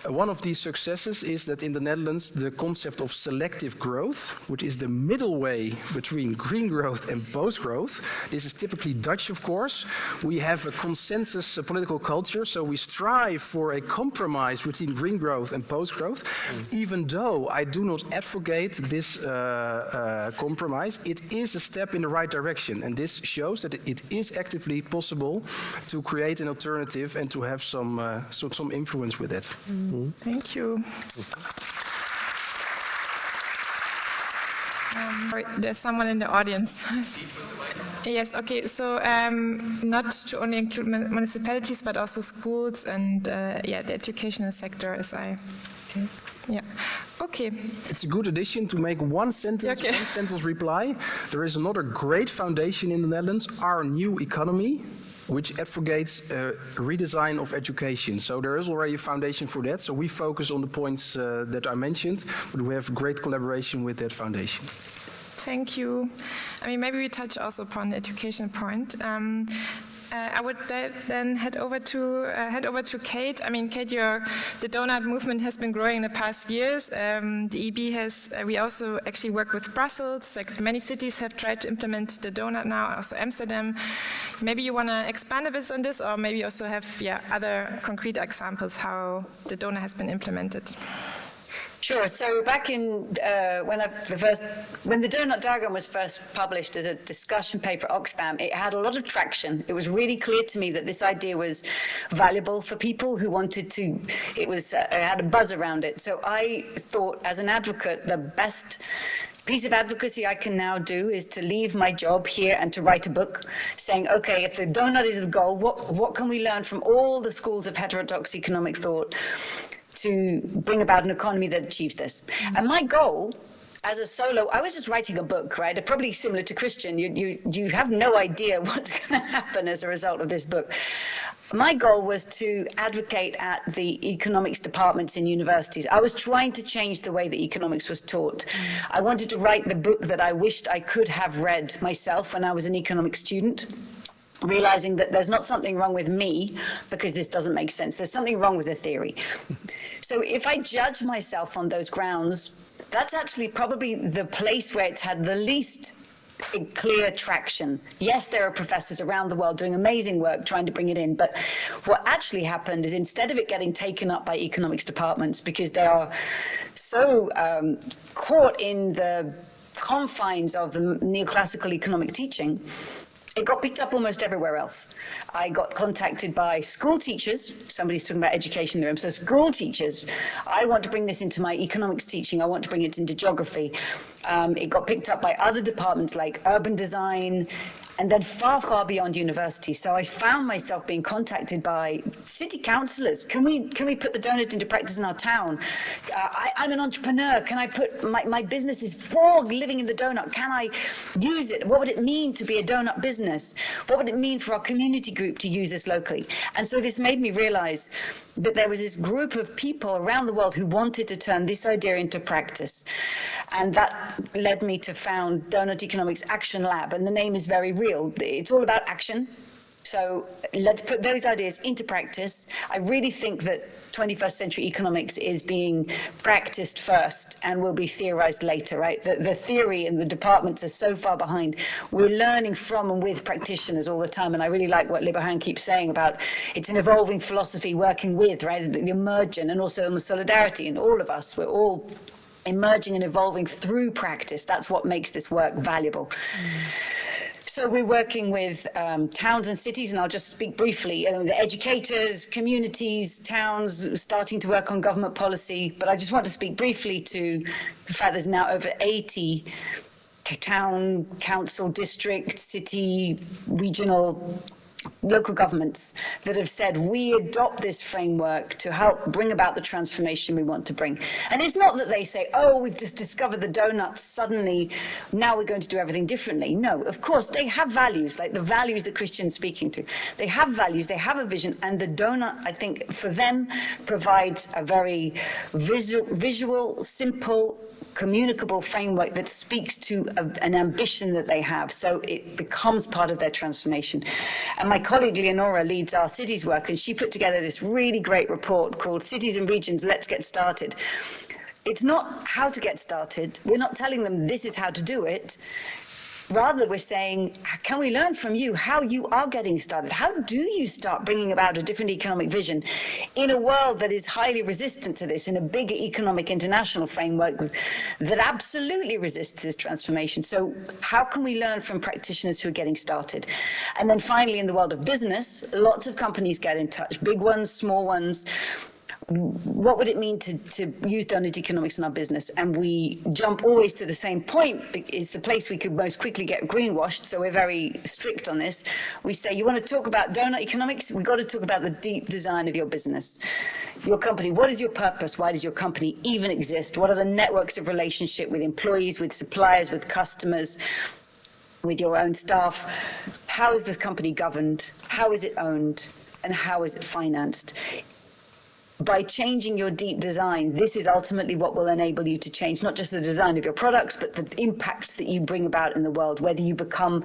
One of these successes is that in the Netherlands, the concept of selective growth, which is the middle way between green growth and post-growth, this is typically Dutch, of course. We have a consensus political culture, so we strive for a compromise between green growth and post-growth. Even though I do not advocate this compromise, it is a step in the right direction, and this shows that it is actively possible to create an alternative and to have some influence with it. Thank you. There's someone in the audience. Yes, okay, so not to only include municipalities, but also schools and yeah, the educational sector, as I... Okay. Yeah. Okay. It's a good addition to make one sentence, okay. One sentence reply. There is another great foundation in the Netherlands, Our New Economy, which advocates a redesign of education. So there is already a foundation for that. So we focus on the points that I mentioned, but we have great collaboration with that foundation. Thank you. I mean, maybe we touch also upon the education point. I would then head over to Kate. I mean, Kate, the Doughnut movement has been growing in the past years. The EB has. We also actually work with Brussels. Like many cities have tried to implement the Doughnut now. Also Amsterdam. Maybe you want to expand a bit on this, or maybe also have other concrete examples how the Doughnut has been implemented. Sure. So back in when the Doughnut diagram was first published as a discussion paper at Oxfam, it had a lot of traction. It was really clear to me that this idea was valuable for people who wanted to. It had a buzz around it. So I thought, as an advocate, the best piece of advocacy I can now do is to leave my job here and to write a book saying, okay, if the Doughnut is the goal, what can we learn from all the schools of heterodox economic thought to bring about an economy that achieves this? And my goal as a solo, I was just writing a book, right? Probably similar to Christian. You have no idea what's going to happen as a result of this book. My goal was to advocate at the economics departments in universities. I was trying to change the way that economics was taught. I wanted to write the book that I wished I could have read myself when I was an economics student, realizing that there's not something wrong with me because this doesn't make sense. There's something wrong with the theory. So if I judge myself on those grounds, that's actually probably the place where it's had the least clear traction. Yes, there are professors around the world doing amazing work trying to bring it in, but what actually happened is instead of it getting taken up by economics departments because they are so caught in the confines of the neoclassical economic teaching, it got picked up almost everywhere else. I got contacted by school teachers. Somebody's talking about education in the room. So school teachers, I want to bring this into my economics teaching. I want to bring it into geography. It got picked up by other departments like urban design, and then far, far beyond university. So I found myself being contacted by city councillors. Can we put the Doughnut into practice in our town? I'm an entrepreneur. Can I put my business is for living in the Doughnut? Can I use it? What would it mean to be a Doughnut business? What would it mean for our community group to use this locally? And so this made me realize that there was this group of people around the world who wanted to turn this idea into practice. And that led me to found Doughnut Economics Action Lab. And the name is very real. It's all about action. So let's put those ideas into practice. I really think that 21st century economics is being practiced first and will be theorized later, right? The theory and the departments are so far behind. We're learning from and with practitioners all the time, and I really like what Lebohang keeps saying about it's an evolving philosophy working with, right, the emergent, and also on the solidarity in all of us. We're all emerging and evolving through practice. That's what makes this work valuable. So we're working with towns and cities, and I'll just speak briefly. The educators, communities, towns, starting to work on government policy. But I just want to speak briefly to the fact there's now over 80 town, council, district, city, regional, local governments that have said we adopt this framework to help bring about the transformation we want to bring. And it's not that they say, oh, we've just discovered the donuts, suddenly now we're going to do everything differently. No, of course, they have values, like the values that Christian's speaking to. They have values, they have a vision, and the donut, I think, for them, provides a very visual, simple, communicable framework that speaks to an ambition that they have. So it becomes part of their transformation. And my colleague Leonora leads our cities work, and she put together this really great report called Cities and Regions, Let's Get Started. It's not how to get started. We're not telling them this is how to do it. Rather, we're saying, can we learn from you how you are getting started? How do you start bringing about a different economic vision in a world that is highly resistant to this, in a bigger economic international framework that absolutely resists this transformation? So how can we learn from practitioners who are getting started? And then finally, in the world of business, lots of companies get in touch, big ones, small ones. What would it mean to use Doughnut Economics in our business? And we jump always to the same point. It's the place we could most quickly get greenwashed, so we're very strict on this. We say, you want to talk about Doughnut Economics? We've got to talk about the deep design of your business. Your company, what is your purpose? Why does your company even exist? What are the networks of relationship with employees, with suppliers, with customers, with your own staff? How is this company governed? How is it owned? And how is it financed? By changing your deep design, this is ultimately what will enable you to change not just the design of your products, but the impacts that you bring about in the world, whether you become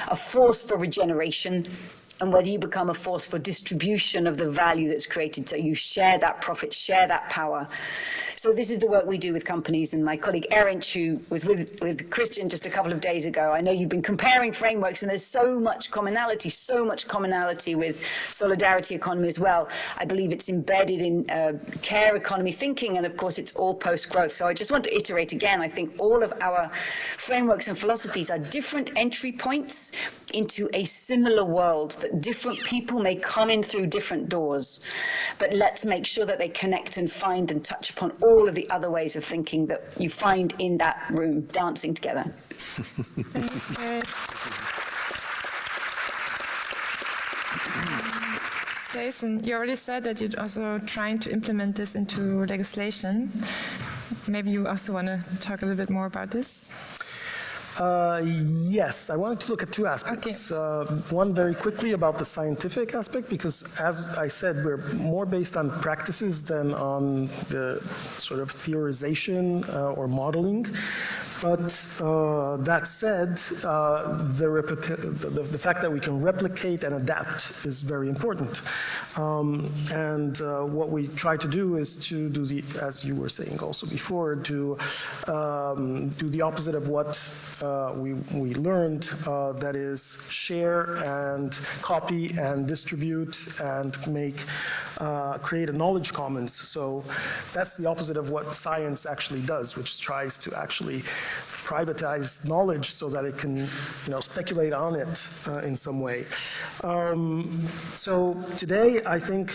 a force for regeneration and whether you become a force for distribution of the value that's created. So you share that profit, share that power. So this is the work we do with companies, and my colleague Erinch, who was with Christian just a couple of days ago, I know you've been comparing frameworks, and there's so much commonality with solidarity economy as well. I believe it's embedded in care economy thinking, and of course it's all post-growth. So I just want to iterate again, I think all of our frameworks and philosophies are different entry points into a similar world, that different people may come in through different doors, but let's make sure that they connect and find and touch upon all of the other ways of thinking that you find in that room, dancing together. That's great. Jason, you already said that you're also trying to implement this into legislation. Maybe you also want to talk a little bit more about this? Yes, I wanted to look at two aspects. Okay. One very quickly about the scientific aspect, because as I said, we're more based on practices than on the sort of theorization or modeling. But that said, the fact that we can replicate and adapt is very important. What we try to do is to do the, as you were saying also before, to do the opposite of what we learned, that is share and copy and distribute and create a knowledge commons. So that's the opposite of what science actually does, which tries to actually privatize knowledge so that it can, speculate on it in some way. So today, I think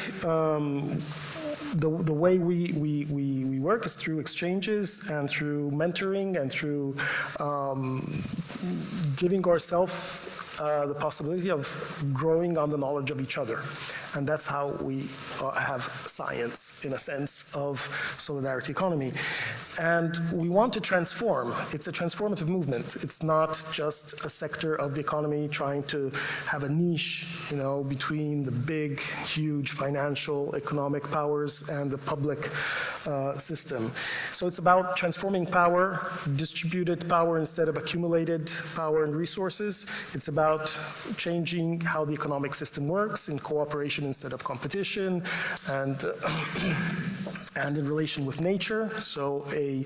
the way we work is through exchanges and through mentoring and through giving ourselves the possibility of growing on the knowledge of each other. And that's how we have science, in a sense, of solidarity economy. And we want to transform. It's a transformative movement. It's not just a sector of the economy trying to have a niche, between the big, huge financial, economic powers and the public system. So it's about transforming power, distributed power instead of accumulated power and resources. It's about changing how the economic system works in cooperation instead of competition, and and in relation with nature. So a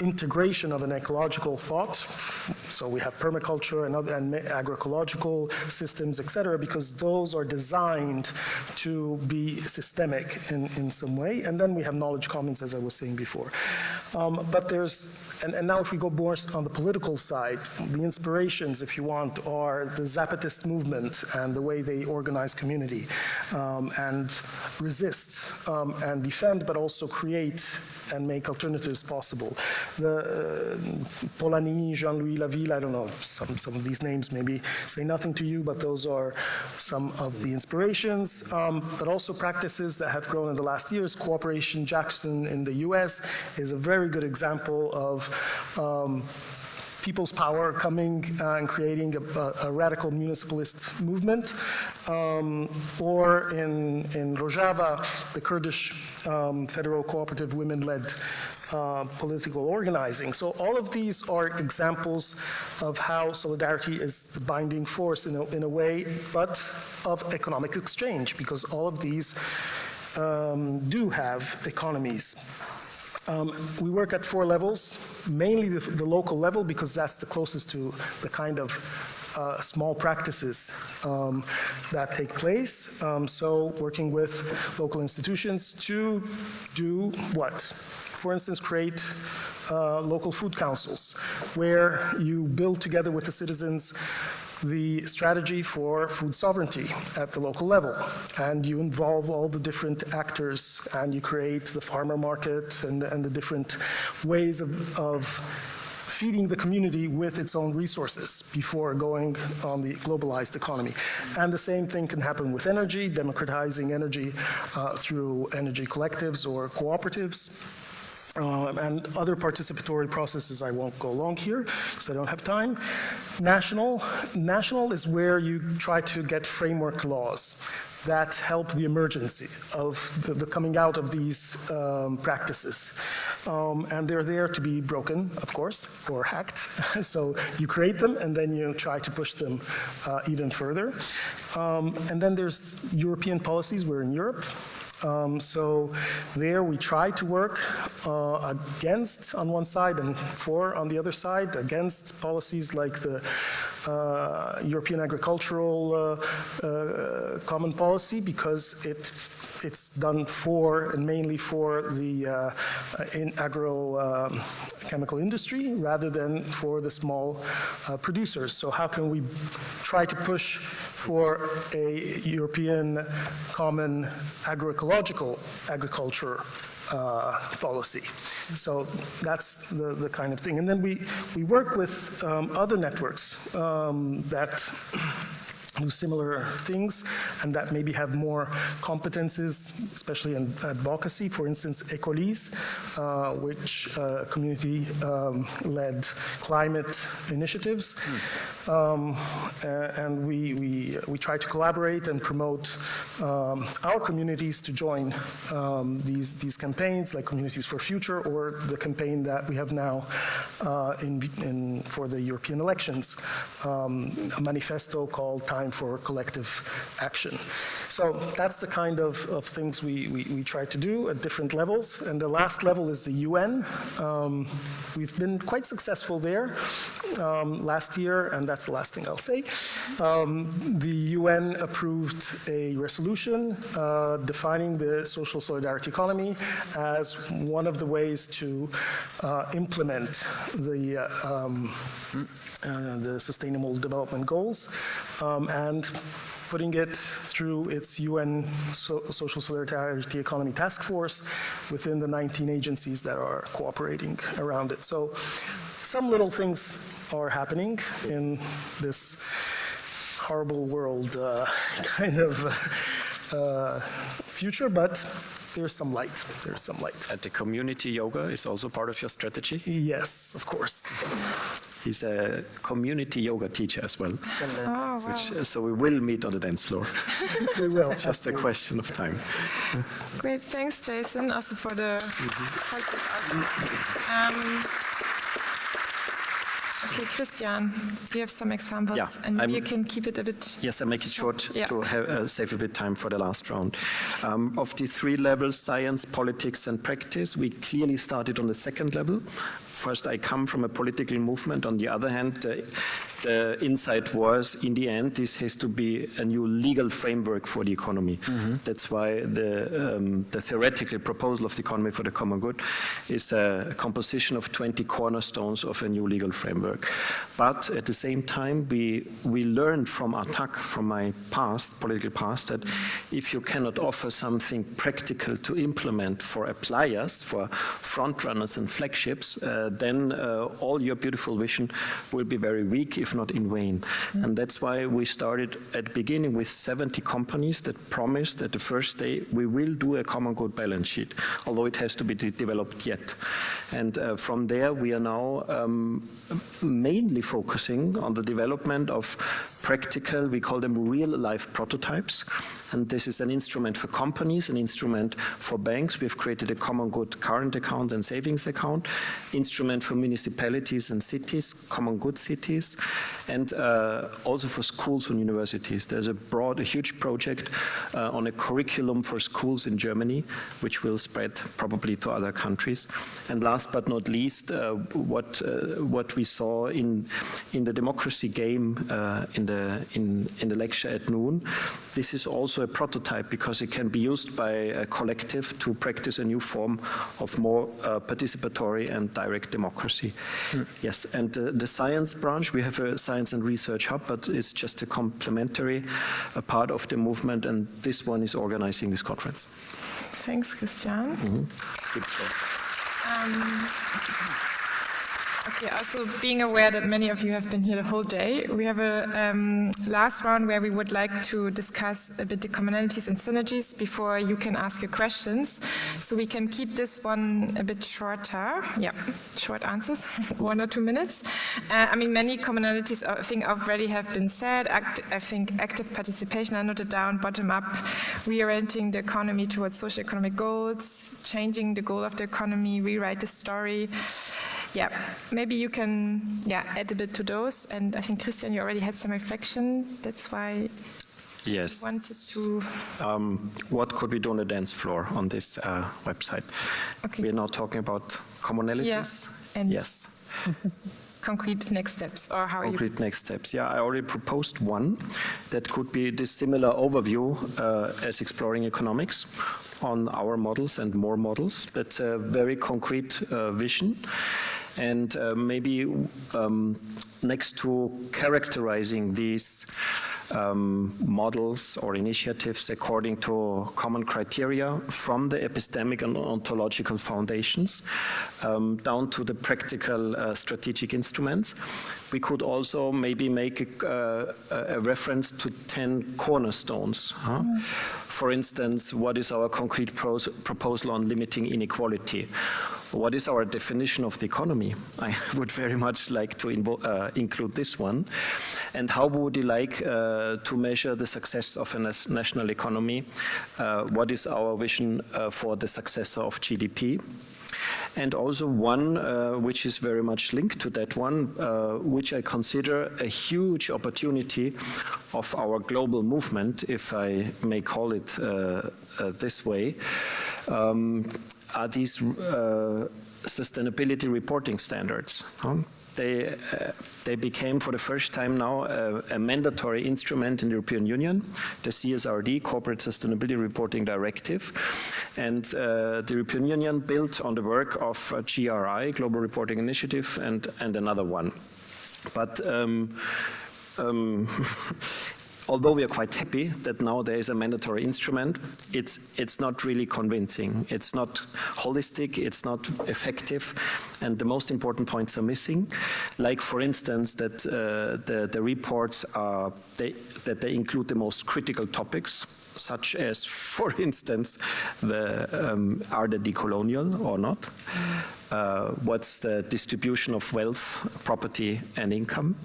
integration of an ecological thought. So we have permaculture and agroecological systems, etc., because those are designed to be systemic in some way. And then we have knowledge commons, as I was saying before. But there's, and now if we go more on the political side, the inspirations, if you want, are the Zapatist movement and the way they organize community and resist and defend, but also create and make alternatives possible. The Polanyi, Jean-Louis Laville, I don't know, some of these names maybe say nothing to you, but those are some of the inspirations, but also practices that have grown in the last years. Cooperation Jackson in the US is a very good example of people's power coming and creating a radical municipalist movement, or in Rojava, the Kurdish federal cooperative women-led political organizing. So all of these are examples of how solidarity is the binding force in a way, but of economic exchange, because all of these do have economies. We work at 4 levels, mainly the local level, because that's the closest to the kind of small practices that take place. So working with local institutions to do what? For instance, create local food councils, where you build together with the citizens the strategy for food sovereignty at the local level, and you involve all the different actors, and you create the farmer market and the different ways of feeding the community with its own resources before going on the globalized economy. And the same thing can happen with energy, democratizing energy through energy collectives or cooperatives. And other participatory processes. I won't go long here because I don't have time. National is where you try to get framework laws that help the emergency of the coming out of these practices. And they're there to be broken, of course, or hacked. So you create them and then you try to push them even further. And then there's European policies. We're in Europe. So there we try to work against on one side and for on the other side, against policies like the European agricultural common policy, because it's done for and mainly for the agrochemical industry rather than for the small producers. So how can we try to push for a European common agroecological agriculture policy? So that's the kind of thing. And then we work with other networks that do similar things and that maybe have more competences, especially in advocacy. For instance, Ecolise, which community-led climate initiatives. And we try to collaborate and promote our communities to join these campaigns, like Communities for Future, or the campaign that we have now for the European elections, a manifesto called Time for Collective Action. So that's the kind of things we try to do at different levels. And the last level is the UN. We've been quite successful there last year, and that's the last thing I'll say. The UN approved a resolution defining the social solidarity economy as one of the ways to implement the Sustainable Development Goals, and putting it through its UN Social Solidarity Economy Task Force within the 19 agencies that are cooperating around it. So some little things are happening in this horrible world kind of future, but there's some light. There's some light. And the community yoga is also part of your strategy? Yes, of course. He's a community yoga teacher as well. Oh, wow. So we will meet on the dance floor. We will. Just a question of time. Great, thanks, Jason, also for the okay, Christian, we have some examples, Yeah, and maybe you can keep it a bit. Yes, I make it short to save a bit time for the last round. Of the 3 levels, science, politics, and practice, we clearly started on the 2nd level. First, I come from a political movement. On the other hand, the insight was, in the end, this has to be a new legal framework for the economy. That's why the theoretical proposal of the economy for the common good is a composition of 20 cornerstones of a new legal framework. But at the same time, we learned from ATTAC, from my past, political past, that if you cannot offer something practical to implement for appliers, for front runners and flagships, then all your beautiful vision will be very weak, if not in vain. And that's why we started at the beginning with 70 companies that promised at the first day we will do a common good balance sheet, although it has to be developed yet. And from there we are now mainly focusing on the development of practical, we call them real-life prototypes. And this is an instrument for companies, an instrument for banks. We've created a common good current account and savings account, instrument for municipalities and cities, common good cities, and also for schools and universities. There's a huge project on a curriculum for schools in Germany, which will spread probably to other countries. And last but not least, what we saw in the democracy game in the lecture at noon, this is also a prototype because it can be used by a collective to practice a new form of more participatory and direct democracy. Yes, and the science branch, we have a science and research hub, but it's just a complementary part of the movement, and this one is organizing this conference. Thanks, Christian. Okay, also being aware that many of you have been here the whole day, we have a last round where we would like to discuss a bit the commonalities and synergies before you can ask your questions. So we can keep this one a bit shorter. Yeah, short answers, 1 or 2 minutes. I mean, many commonalities I think already have been said. I think active participation, I noted down, bottom up, reorienting the economy towards socio-economic goals, changing the goal of the economy, rewrite the story. Yeah, maybe you can add a bit to those. And I think, Christian, you already had some reflection. That's why yes. you wanted to... what could we do on the dance floor on this website? Okay. We are now talking about commonalities. Yeah, and yes. concrete next steps, or how concrete next steps. Yeah, I already proposed one that could be this similar overview as exploring economics on our models and more models. That's a very concrete vision. And maybe next to characterizing these models or initiatives according to common criteria from the epistemic and ontological foundations down to the practical strategic instruments, we could also maybe make a reference to 10 cornerstones. For instance, what is our concrete proposal on limiting inequality? What is our definition of the economy? I would very much like to include this one. And how would you like to measure the success of a national economy? What is our vision for the successor of GDP? And also one which is very much linked to that one, which I consider a huge opportunity of our global movement, if I may call it this way, are these sustainability reporting standards. They became for the first time now a mandatory instrument in the European Union, the CSRD, Corporate Sustainability Reporting Directive. And the European Union built on the work of GRI, Global Reporting Initiative, and another one. But although we are quite happy that now there is a mandatory instrument, it's not really convincing. It's not holistic, it's not effective, and the most important points are missing. Like, for instance, that the reports are, that they include the most critical topics, such as, for instance, are they decolonial or not? What's the distribution of wealth, property, and income?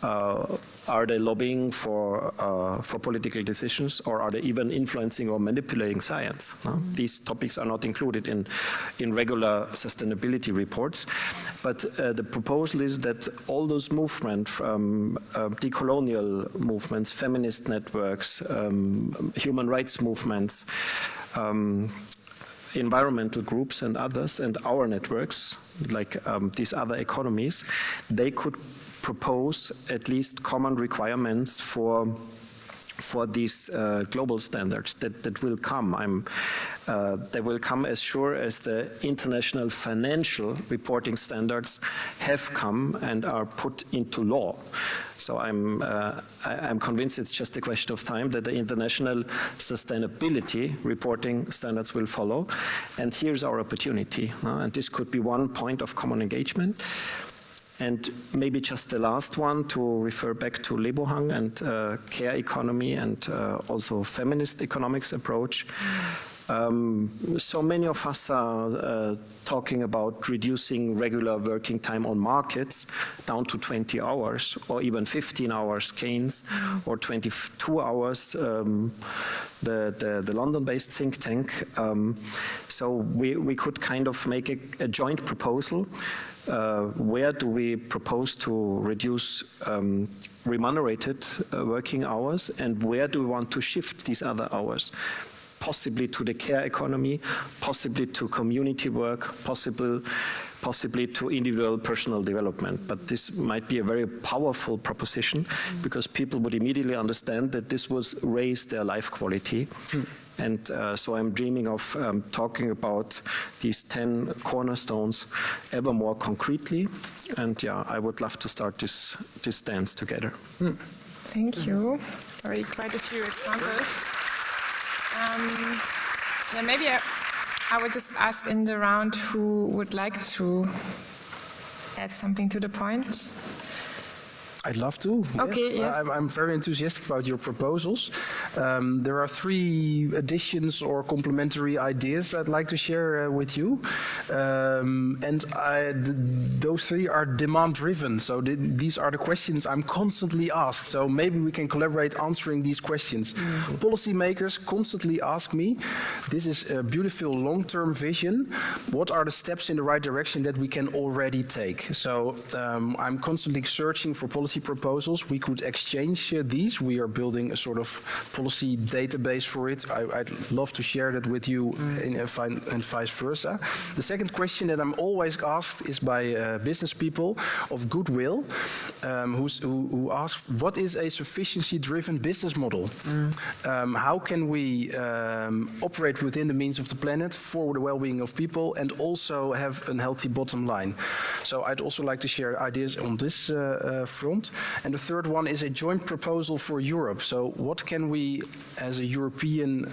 Are they lobbying for political decisions, or are they even influencing or manipulating science? These topics are not included in regular sustainability reports. But the proposal is that all those movements, decolonial movements, feminist networks, human rights movements, environmental groups and others, and our networks, like these other economies, they could propose at least common requirements for these global standards that will come. They will come as sure as the international financial reporting standards have come and are put into law. So I'm convinced it's just a question of time that the international sustainability reporting standards will follow. And here's our opportunity. And this could be one point of common engagement. And maybe just the last one, to refer back to Lebohang and care economy and also feminist economics approach. So many of us are talking about reducing regular working time on markets down to 20 hours or even 15 hours Keynes, or 22 hours the London-based think tank. So we could kind of make a joint proposal. Where do we propose to reduce remunerated working hours, and where do we want to shift these other hours? Possibly to the care economy, possibly to community work, possibly to individual personal development. But this might be a very powerful proposition, because people would immediately understand that this will raise their life quality. And so I'm dreaming of talking about these 10 cornerstones ever more concretely. And yeah, I would love to start this dance together. Thank you. Already quite a few examples. Yeah, maybe I would just ask in the round who would like to add something to the point. I'd love to. Okay, yes. I'm very enthusiastic about your proposals. There are 3 additions or complementary ideas I'd like to share with you. And those 3 are demand-driven. So these are the questions I'm constantly asked. So maybe we can collaborate answering these questions. Policymakers constantly ask me, this is a beautiful long-term vision. What are the steps in the right direction that we can already take? So I'm constantly searching for policy proposals. We could exchange these. We are building a sort of policy database for it. I'd love to share that with you and vice versa. The second question that I'm always asked is by business people of goodwill, who ask, what is a sufficiency-driven business model? How can we operate within the means of the planet for the well-being of people and also have a healthy bottom line? So I'd also like to share ideas on this front. And the third one is a joint proposal for Europe. So what can we, as a European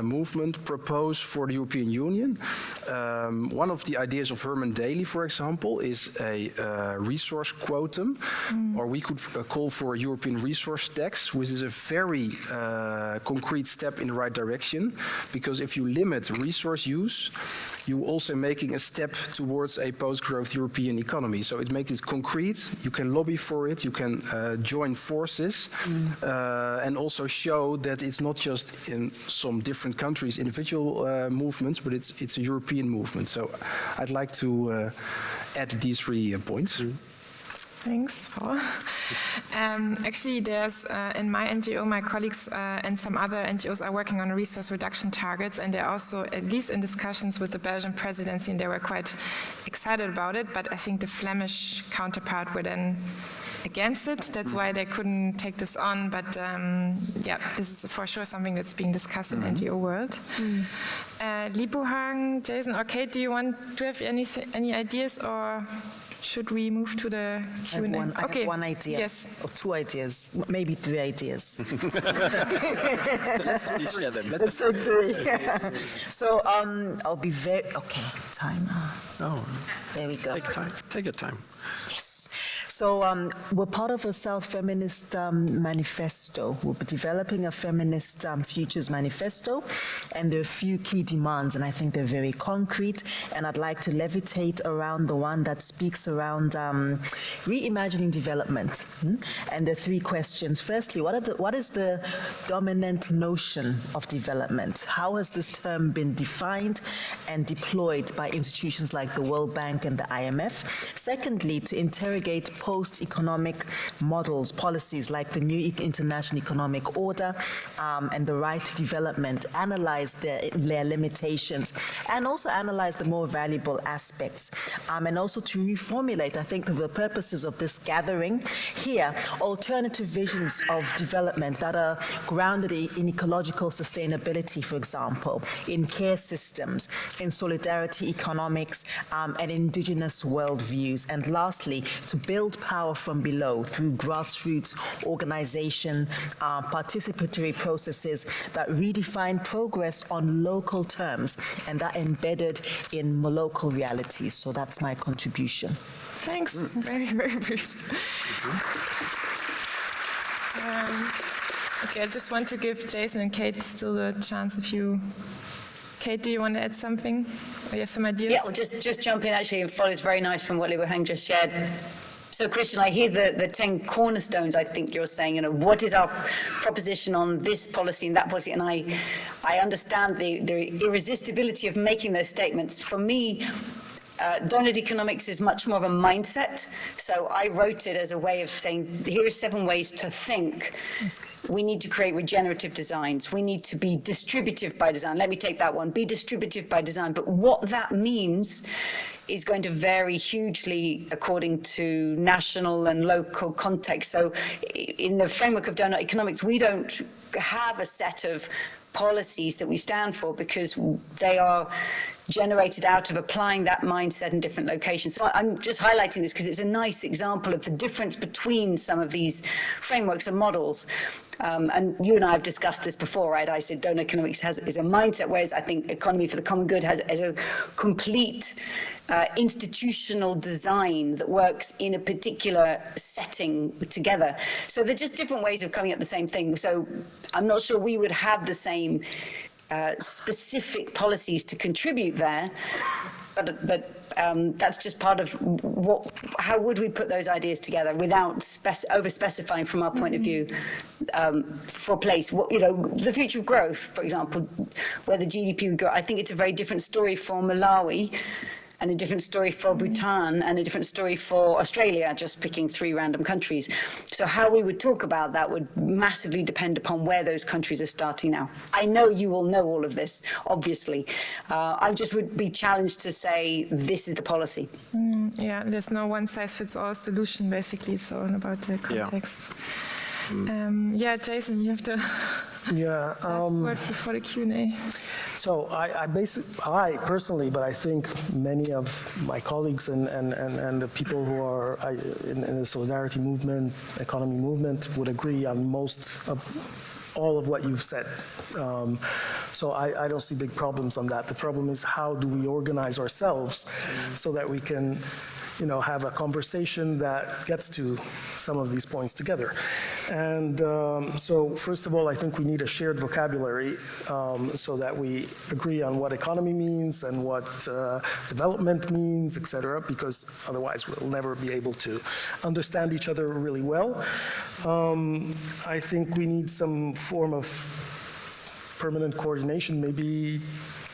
movement, propose for the European Union? One of the ideas of Herman Daly, for example, is a resource quotum, or we could call for a European resource tax, which is a very concrete step in the right direction, because if you limit resource use, you're also making a step towards a post-growth European economy. So it makes it concrete, you can lobby for it, you can join forces, and also show that it's not just in some different countries, individual movements, but it's a European movement. So I'd like to add these 3 points. Thanks, Paul. Actually, there's in my NGO, my colleagues and some other NGOs are working on resource reduction targets, and they're also at least in discussions with the Belgian presidency, and they were quite excited about it. But I think the Flemish counterpart will then against it. That's why they couldn't take this on. But yeah, this is for sure something that's being discussed in NGO world. Lebohang, Jason, or Kate, do you have any ideas, or should we move to the Q&A? I have one idea. Yes. Or 2 ideas, maybe 3 ideas. Let's do 3 of them. Let's do 3. So I'll be very, okay, timer. Oh, There we go. take time. Take your time. So we're part of a South Feminist manifesto. We'll be developing a feminist futures manifesto, and there are a few key demands, and I think they're very concrete, and I'd like to levitate around the one that speaks around reimagining development. And there are 3 questions. Firstly, what is the dominant notion of development? How has this term been defined and deployed by institutions like the World Bank and the IMF? Secondly, to interrogate post-economic models, policies like the new international economic order and the right to development, analyze their limitations, and also analyze the more valuable aspects, and also to reformulate, I think, for the purposes of this gathering here, alternative visions of development that are grounded in ecological sustainability, for example, in care systems, in solidarity economics, and indigenous worldviews. And lastly, to build power from below through grassroots organization, participatory processes that redefine progress on local terms and that are embedded in local realities. So that's my contribution. Thanks. Very, very brief. Okay, I just want to give Jason and Kate still the chance if you... Kate, do you want to add something? Or you have some ideas? Yeah, well, just jump in actually and follows very nice from what Lebohang just shared. So, Christian, I hear the 10 cornerstones, I think you're saying, what is our proposition on this policy and that policy? And I understand the irresistibility of making those statements. For me, Doughnut Economics is much more of a mindset. So I wrote it as a way of saying, here are 7 ways to think. We need to create regenerative designs. We need to be distributive by design. Let me take that one. Be distributive by design. But what that means is going to vary hugely according to national and local context. So in the framework of Doughnut Economics, we don't have a set of policies that we stand for because they are generated out of applying that mindset in different locations. So I'm just highlighting this because it's a nice example of the difference between some of these frameworks and models. And you and I have discussed this before, right? I said Doughnut Economics is a mindset, whereas I think Economy for the Common Good has a complete institutional design that works in a particular setting together. So they're just different ways of coming at the same thing. So I'm not sure we would have the same specific policies to contribute there, but that's just part of how would we put those ideas together without over-specifying from our point of view for place. The future of growth, for example, where the GDP would grow. I think it's a very different story for Malawi, and a different story for Bhutan, and a different story for Australia, just picking 3 random countries. So how we would talk about that would massively depend upon where those countries are starting now. I know you will know all of this, obviously. I just would be challenged to say, this is the policy. Yeah, there's no one-size-fits-all solution, basically. It's all about the context. Yeah, Jason, you have to last word before the Q&A. So I personally, but I think many of my colleagues and the people who are in the solidarity movement, economy movement, would agree on most of all of what you've said. So I don't see big problems on that. The problem is, how do we organize ourselves so that we can have a conversation that gets to some of these points together. And so first of all, I think we need a shared vocabulary so that we agree on what economy means and what development means, et cetera, because otherwise we'll never be able to understand each other really well. I think we need some form of permanent coordination, maybe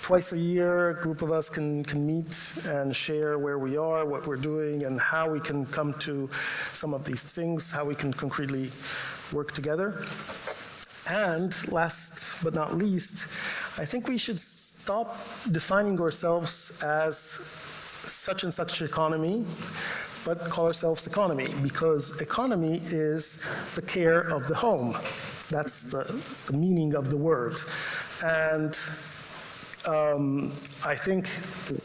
twice a year, a group of us can meet and share where we are, what we're doing, and how we can come to some of these things, how we can concretely work together. And last but not least, I think we should stop defining ourselves as such and such economy but call ourselves economy, because economy is the care of the home. That's the meaning of the word. And I think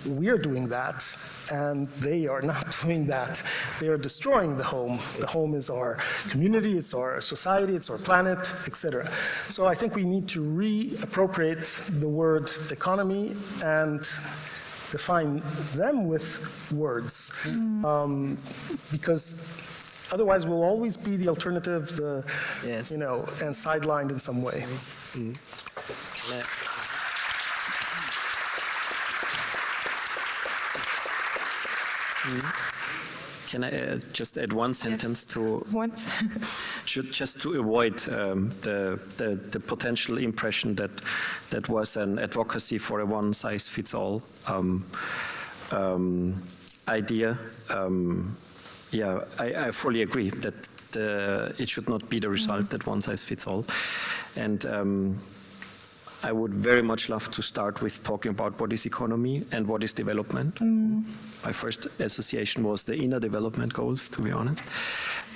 we are doing that, and they are not doing that. They are destroying the home. The home is our community, it's our society, it's our planet, etc. So I think we need to reappropriate the word economy and define them with words, because otherwise we'll always be the alternative, Yes. and sidelined in some way. Can I just add one sentence to just to avoid the potential impression that was an advocacy for a one-size-fits-all idea? I fully agree that it should not be the result that one-size-fits-all, and I would very much love to start with talking about what is economy and what is development. My first association was the inner development goals, to be honest.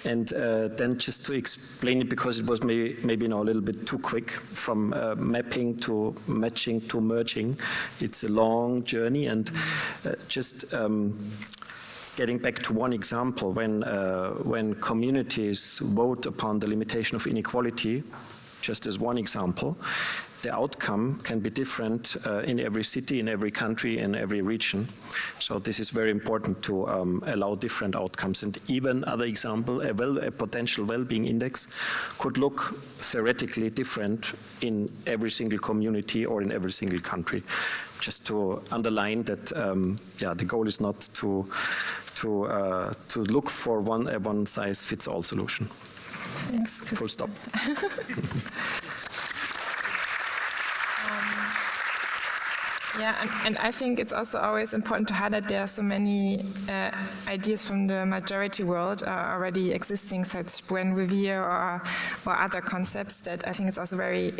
And then just to explain it, because it was maybe now a little bit too quick, from mapping to matching to merging. It's a long journey, and just getting back to one example, when communities vote upon the limitation of inequality, just as one example, the outcome can be different in every city, in every country, in every region. So this is very important to allow different outcomes. And even other example, a potential well-being index could look theoretically different in every single community or in every single country. Just to underline that, the goal is not to look for a one-size-fits-all solution. Thanks, Full stop. And I think it's also always important to highlight there are so many ideas from the majority world are already existing, such as Buen Revere or other concepts that I think it's also very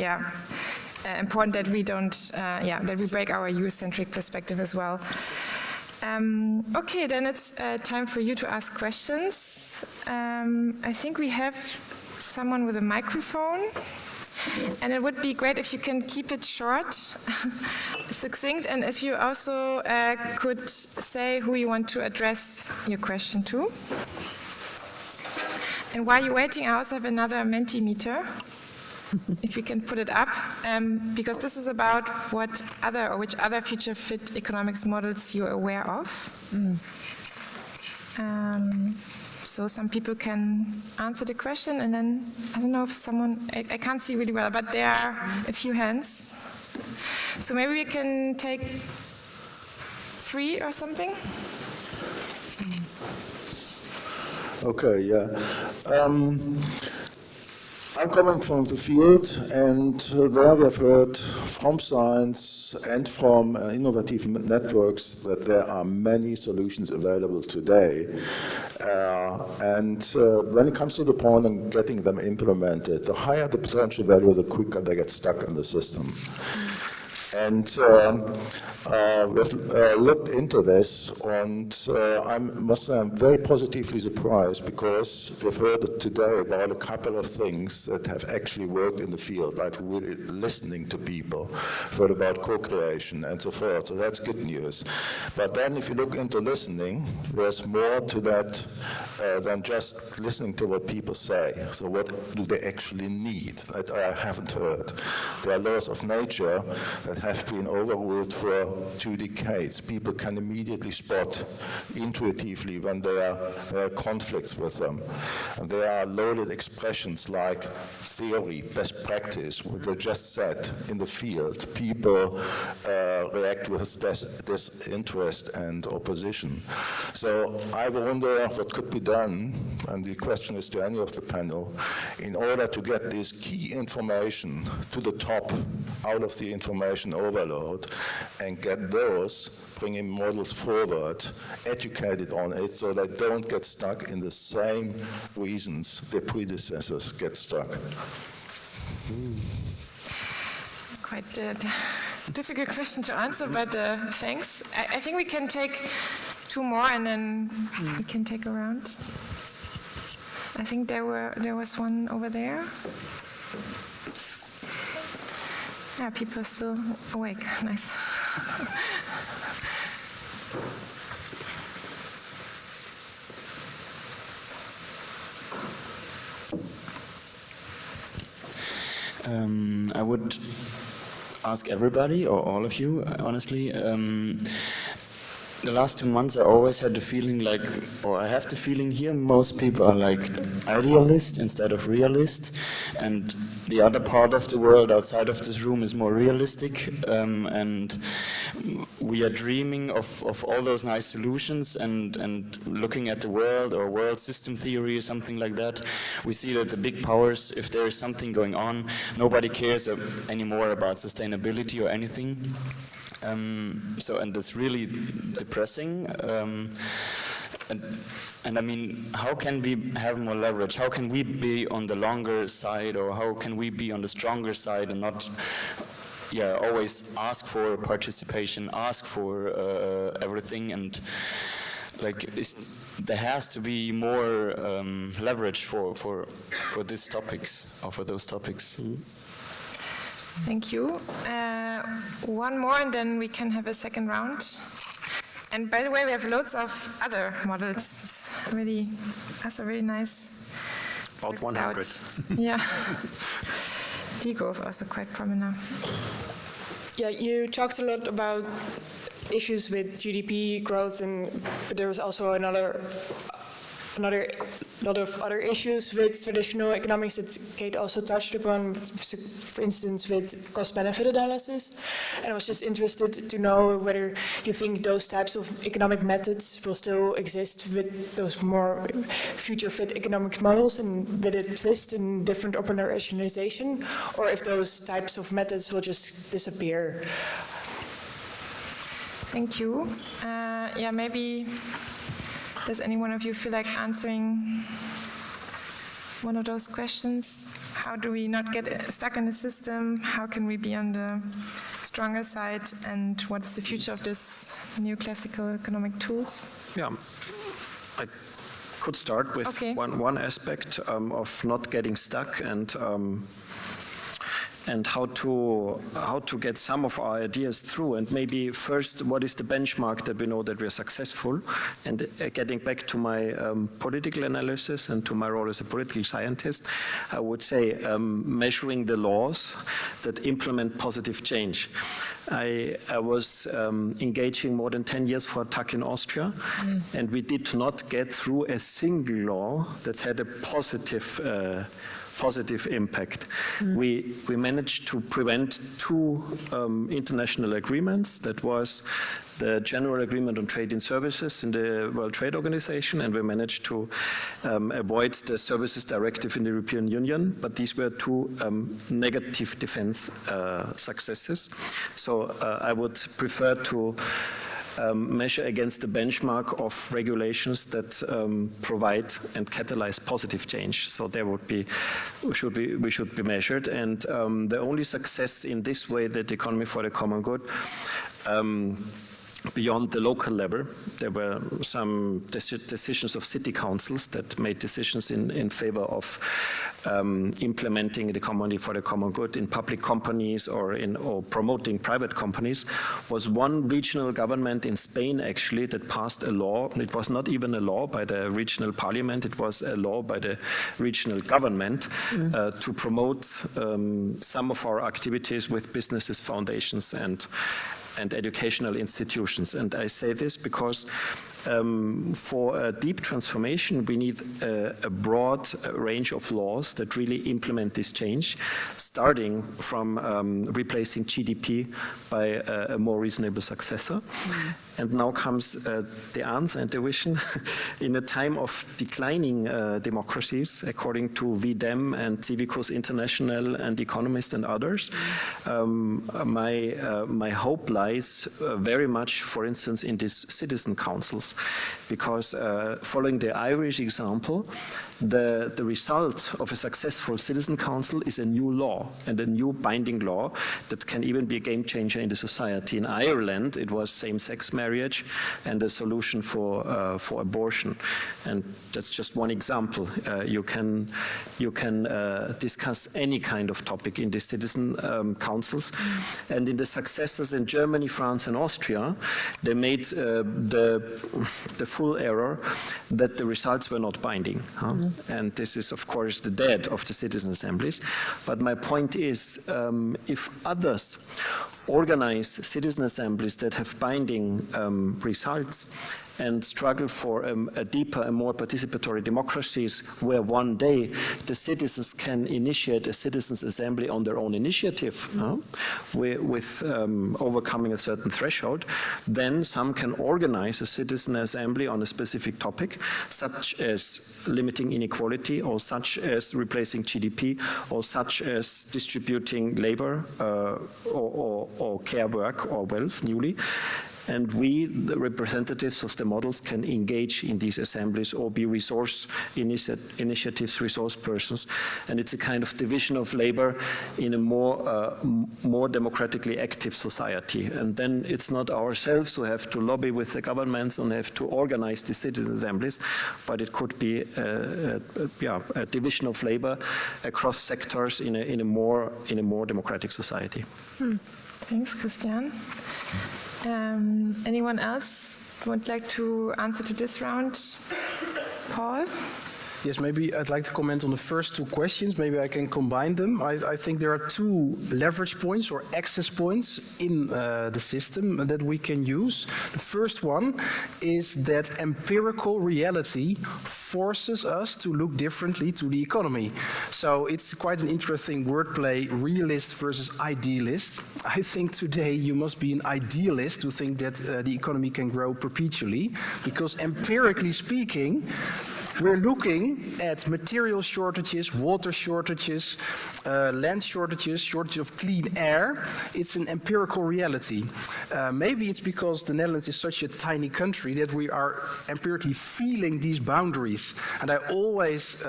important that we don't that we break our Eurocentric perspective as well. Okay, then it's time for you to ask questions. I think we have someone with a microphone. And it would be great if you can keep it short, succinct, and if you also could say who you want to address your question to. And while you're waiting, I also have another Mentimeter, if you can put it up, because this is about which other future fit economics models you're aware of. So some people can answer the question, and then I don't know if someone, I can't see really well, but there are a few hands. So maybe we can take 3 or something. Okay, yeah. I'm coming from the field, and there we have heard from science and from innovative networks that there are many solutions available today. And when it comes to the point of getting them implemented, the higher the potential value, the quicker they get stuck in the system. And we've looked into this, and I must say I'm very positively surprised, because we've heard today about a couple of things that have actually worked in the field, like really listening to people, heard about co-creation and so forth, so that's good news. But then if you look into listening, there's more to that than just listening to what people say. So what do they actually need that I haven't heard? There are laws of nature that have been overruled for 2 decades. People can immediately spot intuitively when there are conflicts with them. And there are loaded expressions like theory, best practice, what they just said in the field. People react with disinterest and opposition. So I wonder what could be done, and the question is to any of the panel, in order to get this key information to the top out of the information overload and get those, bringing models forward, educated on it, so they don't get stuck in the same reasons their predecessors get stuck. Quite a difficult question to answer, but thanks. I think we can take 2 more, and then we can take a round. I think there was one over there. Yeah, people are still awake. Nice. I would ask everybody, or all of you, honestly, the last 2 months I always had the feeling like, or I have the feeling here, most people are like idealist instead of realist, and the other part of the world outside of this room is more realistic, and we are dreaming of all those nice solutions and looking at the world or world system theory or something like that. We see that the big powers, if there is something going on, nobody cares anymore about sustainability or anything. And it's really depressing. And I mean, how can we have more leverage? How can we be on the longer side, or how can we be on the stronger side and not, always ask for participation, ask for everything, and like there has to be more leverage for these topics or for those topics. Thank you. One more, and then we can have a second round. And by the way, we have loads of other models. It's really, that's a really nice. About 100. Yeah. Degrowth also quite prominent. Yeah, you talked a lot about issues with GDP growth, but there was also another lot of other issues with traditional economics that Kate also touched upon, for instance, with cost-benefit analysis. And I was just interested to know whether you think those types of economic methods will still exist with those more future-fit economic models and with a twist in different operationalization, or if those types of methods will just disappear. Thank you. Maybe does any one of you feel like answering one of those questions? How do we not get stuck in the system? How can we be on the stronger side? And what's the future of this new classical economic tools? Yeah, I could start with one aspect of not getting stuck and how to get some of our ideas through. And maybe first, what is the benchmark that we know that we are successful? And getting back to my political analysis and to my role as a political scientist, I would say measuring the laws that implement positive change. I was engaging more than 10 years for TAC in Austria, and we did not get through a single law that had a positive impact. We managed to prevent 2 international agreements. That was the General Agreement on Trade in Services in the World Trade Organization, and we managed to avoid the Services Directive in the European Union, but these were 2 negative defense successes. So I would prefer to measure against the benchmark of regulations that provide and catalyze positive change. So there would be, we should be measured. And the only success in this way that the economy for the common good, beyond the local level, there were some decisions of city councils that made decisions in favor of implementing the economy for the common good in public companies or promoting private companies. Was one regional government in Spain actually that passed a law. It was not even a law by the regional parliament, it was a law by the regional government to promote some of our activities with businesses, foundations and educational institutions. And I say this because for a deep transformation, we need a broad range of laws that really implement this change, starting from replacing GDP by a more reasonable successor. And now comes the answer and the vision. In a time of declining democracies, according to VDEM and Civicus International and Economist and others, my hope lies very much, for instance, in these citizen councils. Because following the Irish example, the result of a successful citizen council is a new law, and a new binding law that can even be a game changer in the society. In Ireland, it was same-sex marriage and a solution for abortion. And that's just one example. You can discuss any kind of topic in the citizen councils. And in the successors in Germany, France, and Austria, they made the full error that the results were not binding. And this is, of course, the death of the citizen assemblies. But my point is, if others organize citizen assemblies that have binding results and struggle for a deeper and more participatory democracies where one day the citizens can initiate a citizens assembly on their own initiative with overcoming a certain threshold, then some can organize a citizen assembly on a specific topic, such as limiting inequality, or such as replacing GDP, or such as distributing labor or care work or wealth newly. And we, the representatives of the models, can engage in these assemblies or be resource initiatives, resource persons. And it's a kind of division of labor in a more democratically active society. And then it's not ourselves who have to lobby with the governments and have to organize the citizen assemblies, but it could be a division of labor across sectors in a more democratic society. Thanks, Christian. Anyone else would like to answer to this round? Paul? Yes, maybe I'd like to comment on the first two questions. Maybe I can combine them. I think there are two leverage points or access points in the system that we can use. The first one is that empirical reality forces us to look differently to the economy. So it's quite an interesting wordplay, realist versus idealist. I think today you must be an idealist to think that the economy can grow perpetually, because empirically speaking, we're looking at material shortages, water shortages, land shortages, shortage of clean air. It's an empirical reality. Maybe it's because the Netherlands is such a tiny country that we are empirically feeling these boundaries. And I always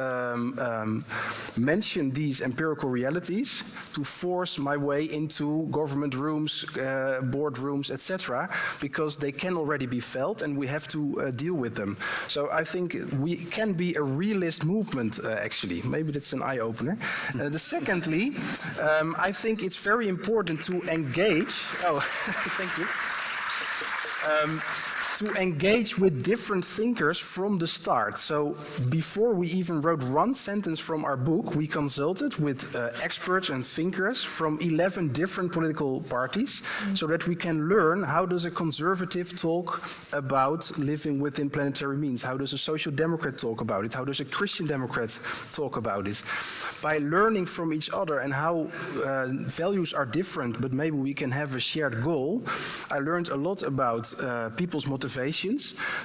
mention these empirical realities to force my way into government rooms, boardrooms, etc., because they can already be felt and we have to deal with them. So I think we can be a realist movement, actually. Maybe that's an eye-opener. Secondly, I think it's very important to engage. Oh, thank you. To engage with different thinkers from the start. So before we even wrote one sentence from our book, we consulted with experts and thinkers from 11 different political parties, so that we can learn how does a conservative talk about living within planetary means, how does a social democrat talk about it, how does a Christian Democrat talk about it. By learning from each other and how values are different, but maybe we can have a shared goal, I learned a lot about people's motivations.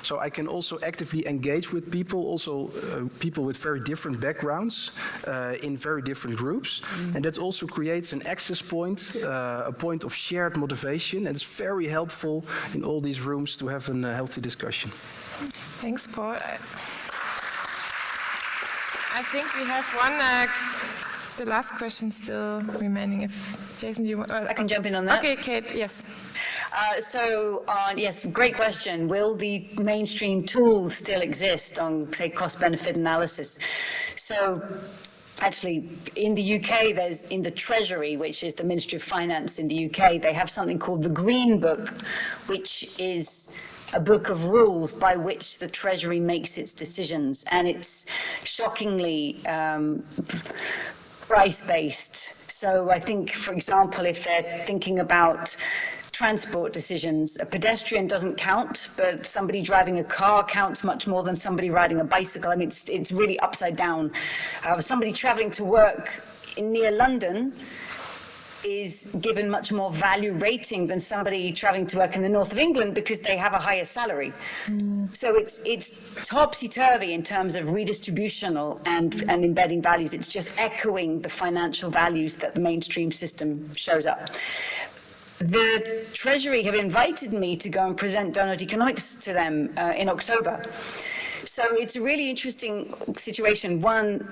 So I can also actively engage with people, also people with very different backgrounds in very different groups. And that also creates an access point, a point of shared motivation. And it's very helpful in all these rooms to have a healthy discussion. Thanks, Paul. I think we have the last question still remaining. If Jason, you want, I can jump in on that. Okay, Kate, yes. Yes, great question. Will the mainstream tools still exist on, say, cost-benefit analysis? So, actually, in the UK, there's in the Treasury, which is the Ministry of Finance in the UK, they have something called the Green Book, which is a book of rules by which the Treasury makes its decisions, and it's shockingly price-based. So I think, for example, if they're thinking about transport decisions, a pedestrian doesn't count, but somebody driving a car counts much more than somebody riding a bicycle. I mean, it's really upside down. Somebody traveling to work near London is given much more value rating than somebody traveling to work in the north of England because they have a higher salary. So it's topsy-turvy in terms of redistributional and embedding values. It's just echoing the financial values that the mainstream system shows up. the Treasury have invited me to go and present Doughnut Economics to them in October. So it's a really interesting situation. One,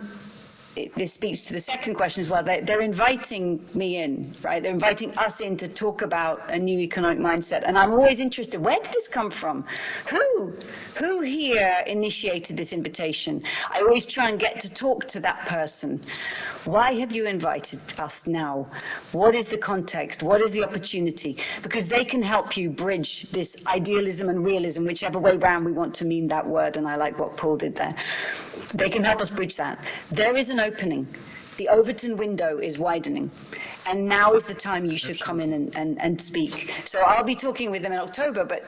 this speaks to the second question as well. They're inviting me in, right? They're inviting us in to talk about a new economic mindset. And I'm always interested, where did this come from? Who here initiated this invitation? I always try and get to talk to that person. Why have you invited us now? What is the context? What is the opportunity? Because they can help you bridge this idealism and realism, whichever way round we want to mean that word, and I like what Paul did there. They can help us bridge that. There is an opening. The Overton window is widening. And now is the time you should come in and speak. So I'll be talking with them in October, but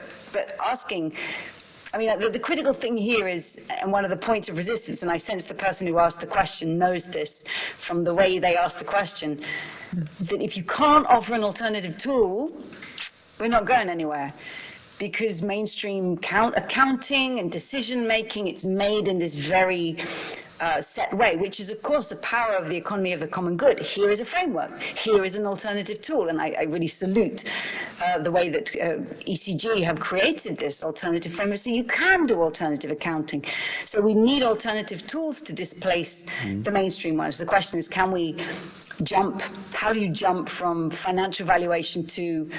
asking, I mean, the critical thing here is, and one of the points of resistance, and I sense the person who asked the question knows this from the way they asked the question, that if you can't offer an alternative tool, we're not going anywhere. Because mainstream accounting and decision-making, it's made in this very set way, which is, of course, the power of the economy of the common good. Here is a framework. Here is an alternative tool. And I really salute the way that ECG have created this alternative framework. So you can do alternative accounting. So we need alternative tools to displace the mainstream ones. The question is, can we jump? How do you jump from financial valuation to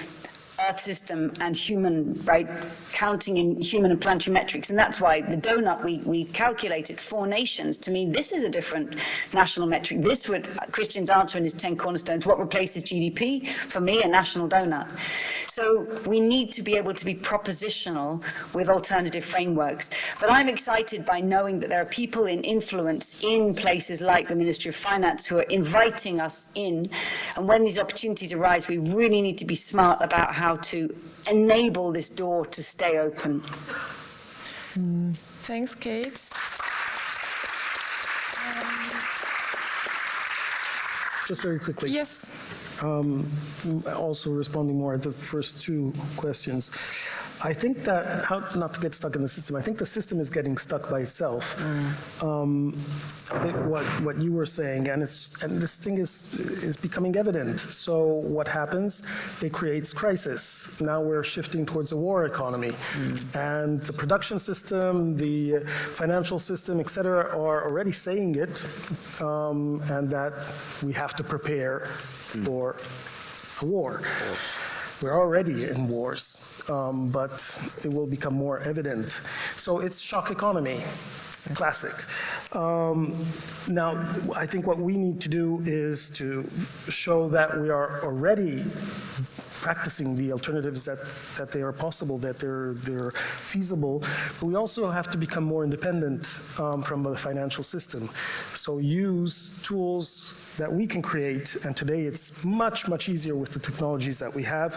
Earth system and human, right, counting in human and planetary metrics? And that's why the donut, we calculated 4 nations. To me, this is a different national metric. This would, Christian's answer in his 10 cornerstones, what replaces GDP? For me, a national donut. So we need to be able to be propositional with alternative frameworks. But I'm excited by knowing that there are people in influence in places like the Ministry of Finance who are inviting us in. And when these opportunities arise, we really need to be smart about how to enable this door to stay open. Thanks, Kate. Just very quickly. Yes. Also responding more to the first 2 questions. I think that, how not to get stuck in the system, I think the system is getting stuck by itself. What you were saying, and this thing is becoming evident. So what happens? It creates crisis. Now we're shifting towards a war economy. And the production system, the financial system, et cetera, are already saying it, and that we have to prepare for a war. We're already in wars, but it will become more evident. So it's shock economy, classic. Now, I think what we need to do is to show that we are already practicing the alternatives that they are possible, that they're feasible. But we also have to become more independent from the financial system. So use tools that we can create, and today it's much, much easier with the technologies that we have,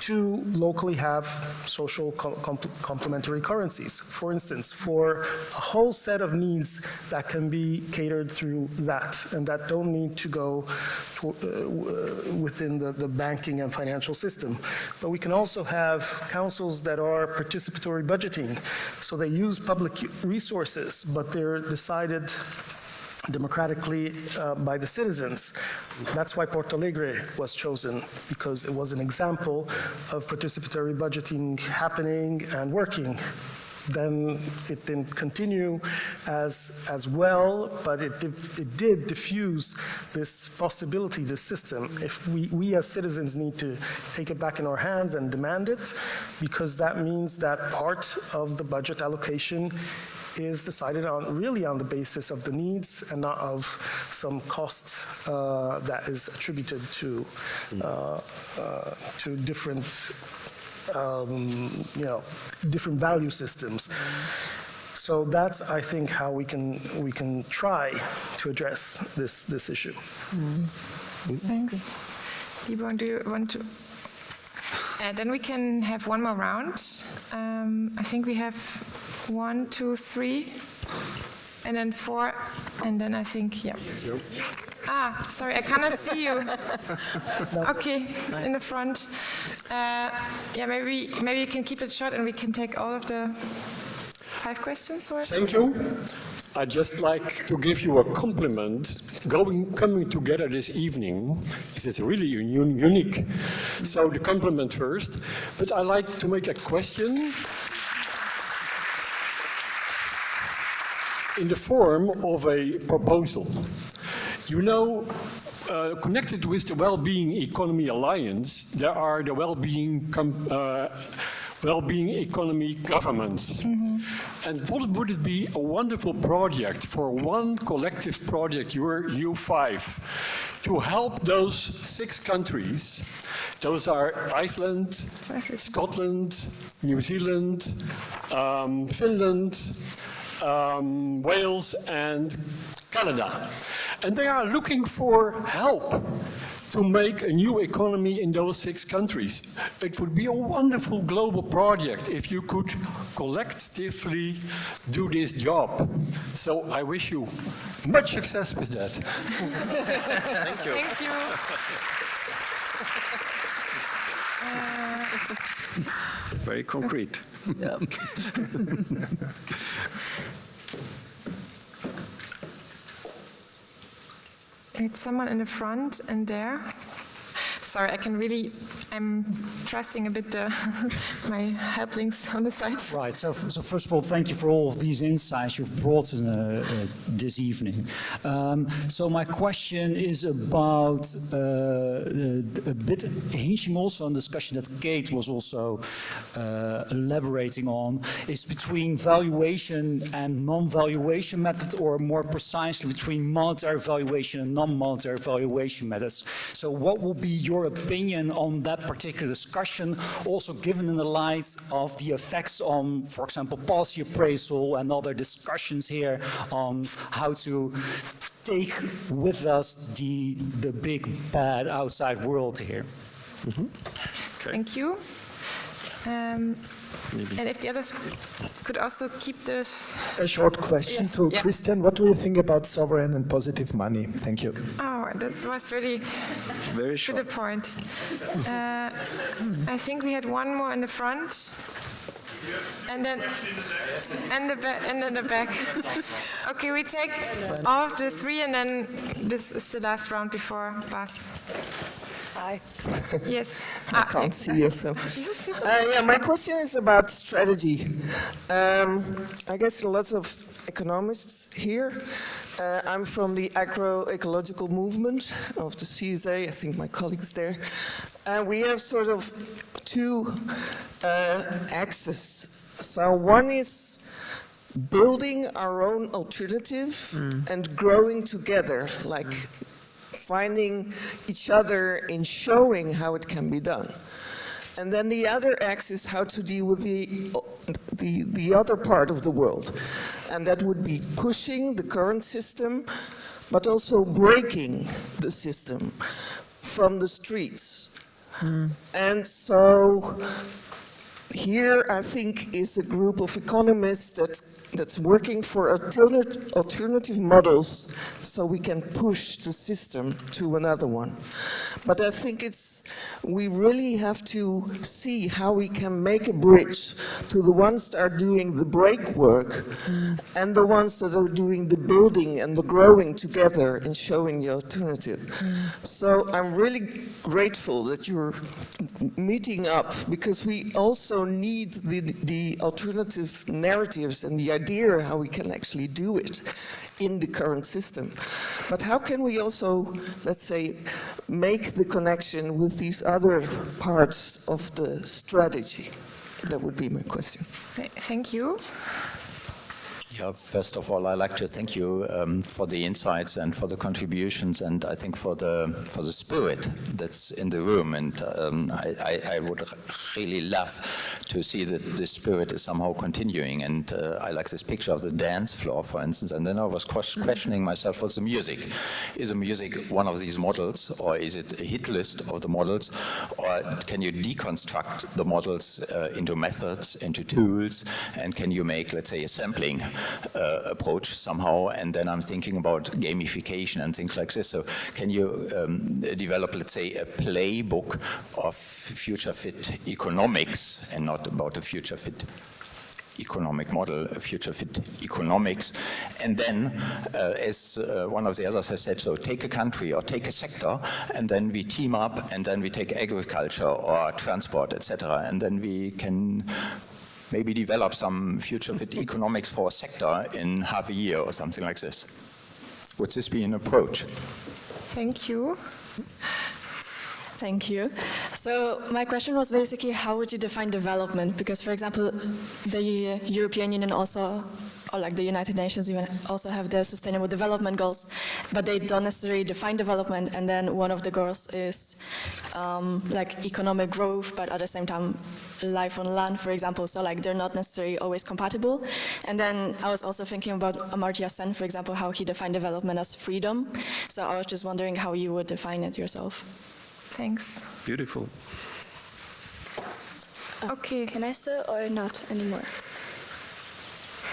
to locally have social complementary currencies, for instance, for a whole set of needs that can be catered through that, and that don't need to go within the banking and financial system. But we can also have councils that are participatory budgeting, so they use public resources, but they're decided democratically by the citizens. That's why Porto Alegre was chosen, because it was an example of participatory budgeting happening and working. Then it didn't continue as well, but it did diffuse this possibility, this system. If we as citizens need to take it back in our hands and demand it, because that means that part of the budget allocation is decided on really on the basis of the needs and not of some cost that is attributed to different different value systems. So that's, I think, how we can try to address this issue. Thanks. Lebohang, do you want to? Then we can have one more round. I think we have 1, 2, 3, and then 4, and then I think, yeah. Ah, sorry, I cannot see you. Okay, in the front. Yeah, maybe you can keep it short and we can take all of the 5 questions. Or? Thank you. I'd just like to give you a compliment. Coming together this evening is really unique. So the compliment first, but I'd like to make a question in the form of a proposal. You know, connected with the Wellbeing Economy Alliance, there are the Wellbeing Economy Governments. And would it be a wonderful project for one collective project, you 5, to help those 6 countries? Those are Iceland, Scotland, New Zealand, Finland, Wales and Canada. And they are looking for help to make a new economy in those 6 countries. It would be a wonderful global project if you could collectively do this job. So I wish you much success with that. Thank you. Thank you. Very concrete. Yeah. It's someone in the front and there. Sorry, I'm trusting a bit my helplings on the side. Right, so first of all, thank you for all of these insights you've brought this evening. So my question is about a bit hinging also on discussion that Kate was also elaborating on, is between valuation and non-valuation method, or more precisely between monetary valuation and non-monetary valuation methods. So what will be your opinion on that particular discussion, also given in the light of the effects on, for example, policy appraisal and other discussions here on how to take with us the big bad outside world here? Okay. Thank you. And if the others could also keep this. A short question to Christian. What do you think about sovereign and positive money? Thank you. Oh, that was really very short. To the point. I think we had one more in the front. And then the back. Okay, we take all of the 3 and then this is the last round before Bas. Hi. Yes. I can't see you, so. Yeah, my question is about strategy. I guess lots of economists here. I'm from the agroecological movement of the CSA. I think my colleagues there. And we have sort of 2 axes. So one is building our own alternative and growing together, like finding each other in showing how it can be done. And then the other axis, how to deal with the other part of the world. And that would be pushing the current system, but also breaking the system from the streets. And so here, I think, is a group of economists that's working for alternative models so we can push the system to another one. But I think we really have to see how we can make a bridge to the ones that are doing the break work and the ones that are doing the building and the growing together and showing the alternative. So I'm really grateful that you're meeting up, because we also need the alternative narratives and the idea how we can actually do it in the current system. But how can we also, let's say, make the connection with these other parts of the strategy? That would be my question. Thank you. Yeah, first of all, I'd like to thank you for the insights and for the contributions, and I think for the spirit that's in the room. And I would really love to see that this spirit is somehow continuing. And I like this picture of the dance floor, for instance. And then I was questioning myself, what's the music? Is the music one of these models, or is it a hit list of the models, or can you deconstruct the models into methods, into tools, and can you make, let's say, a sampling approach somehow? And then I'm thinking about gamification and things like this. So can you develop, let's say, a playbook of future fit economics and not about a future fit economic model, future fit economics. And then, as one of the others has said, so take a country or take a sector, and then we team up, and then we take agriculture or transport, etc., and then we can maybe develop some future fit economics for a sector in half a year or something like this. Would this be an approach? Thank you. Thank you. So my question was basically, how would you define development? Because, for example, the European Union also, or like the United Nations even, also have their Sustainable Development Goals, but they don't necessarily define development. And then one of the goals is like economic growth, but at the same time, life on land, for example. So like they're not necessarily always compatible. And then I was also thinking about Amartya Sen, for example, how he defined development as freedom. So I was just wondering how you would define it yourself. Thanks. Beautiful. Okay. Can I still or not anymore?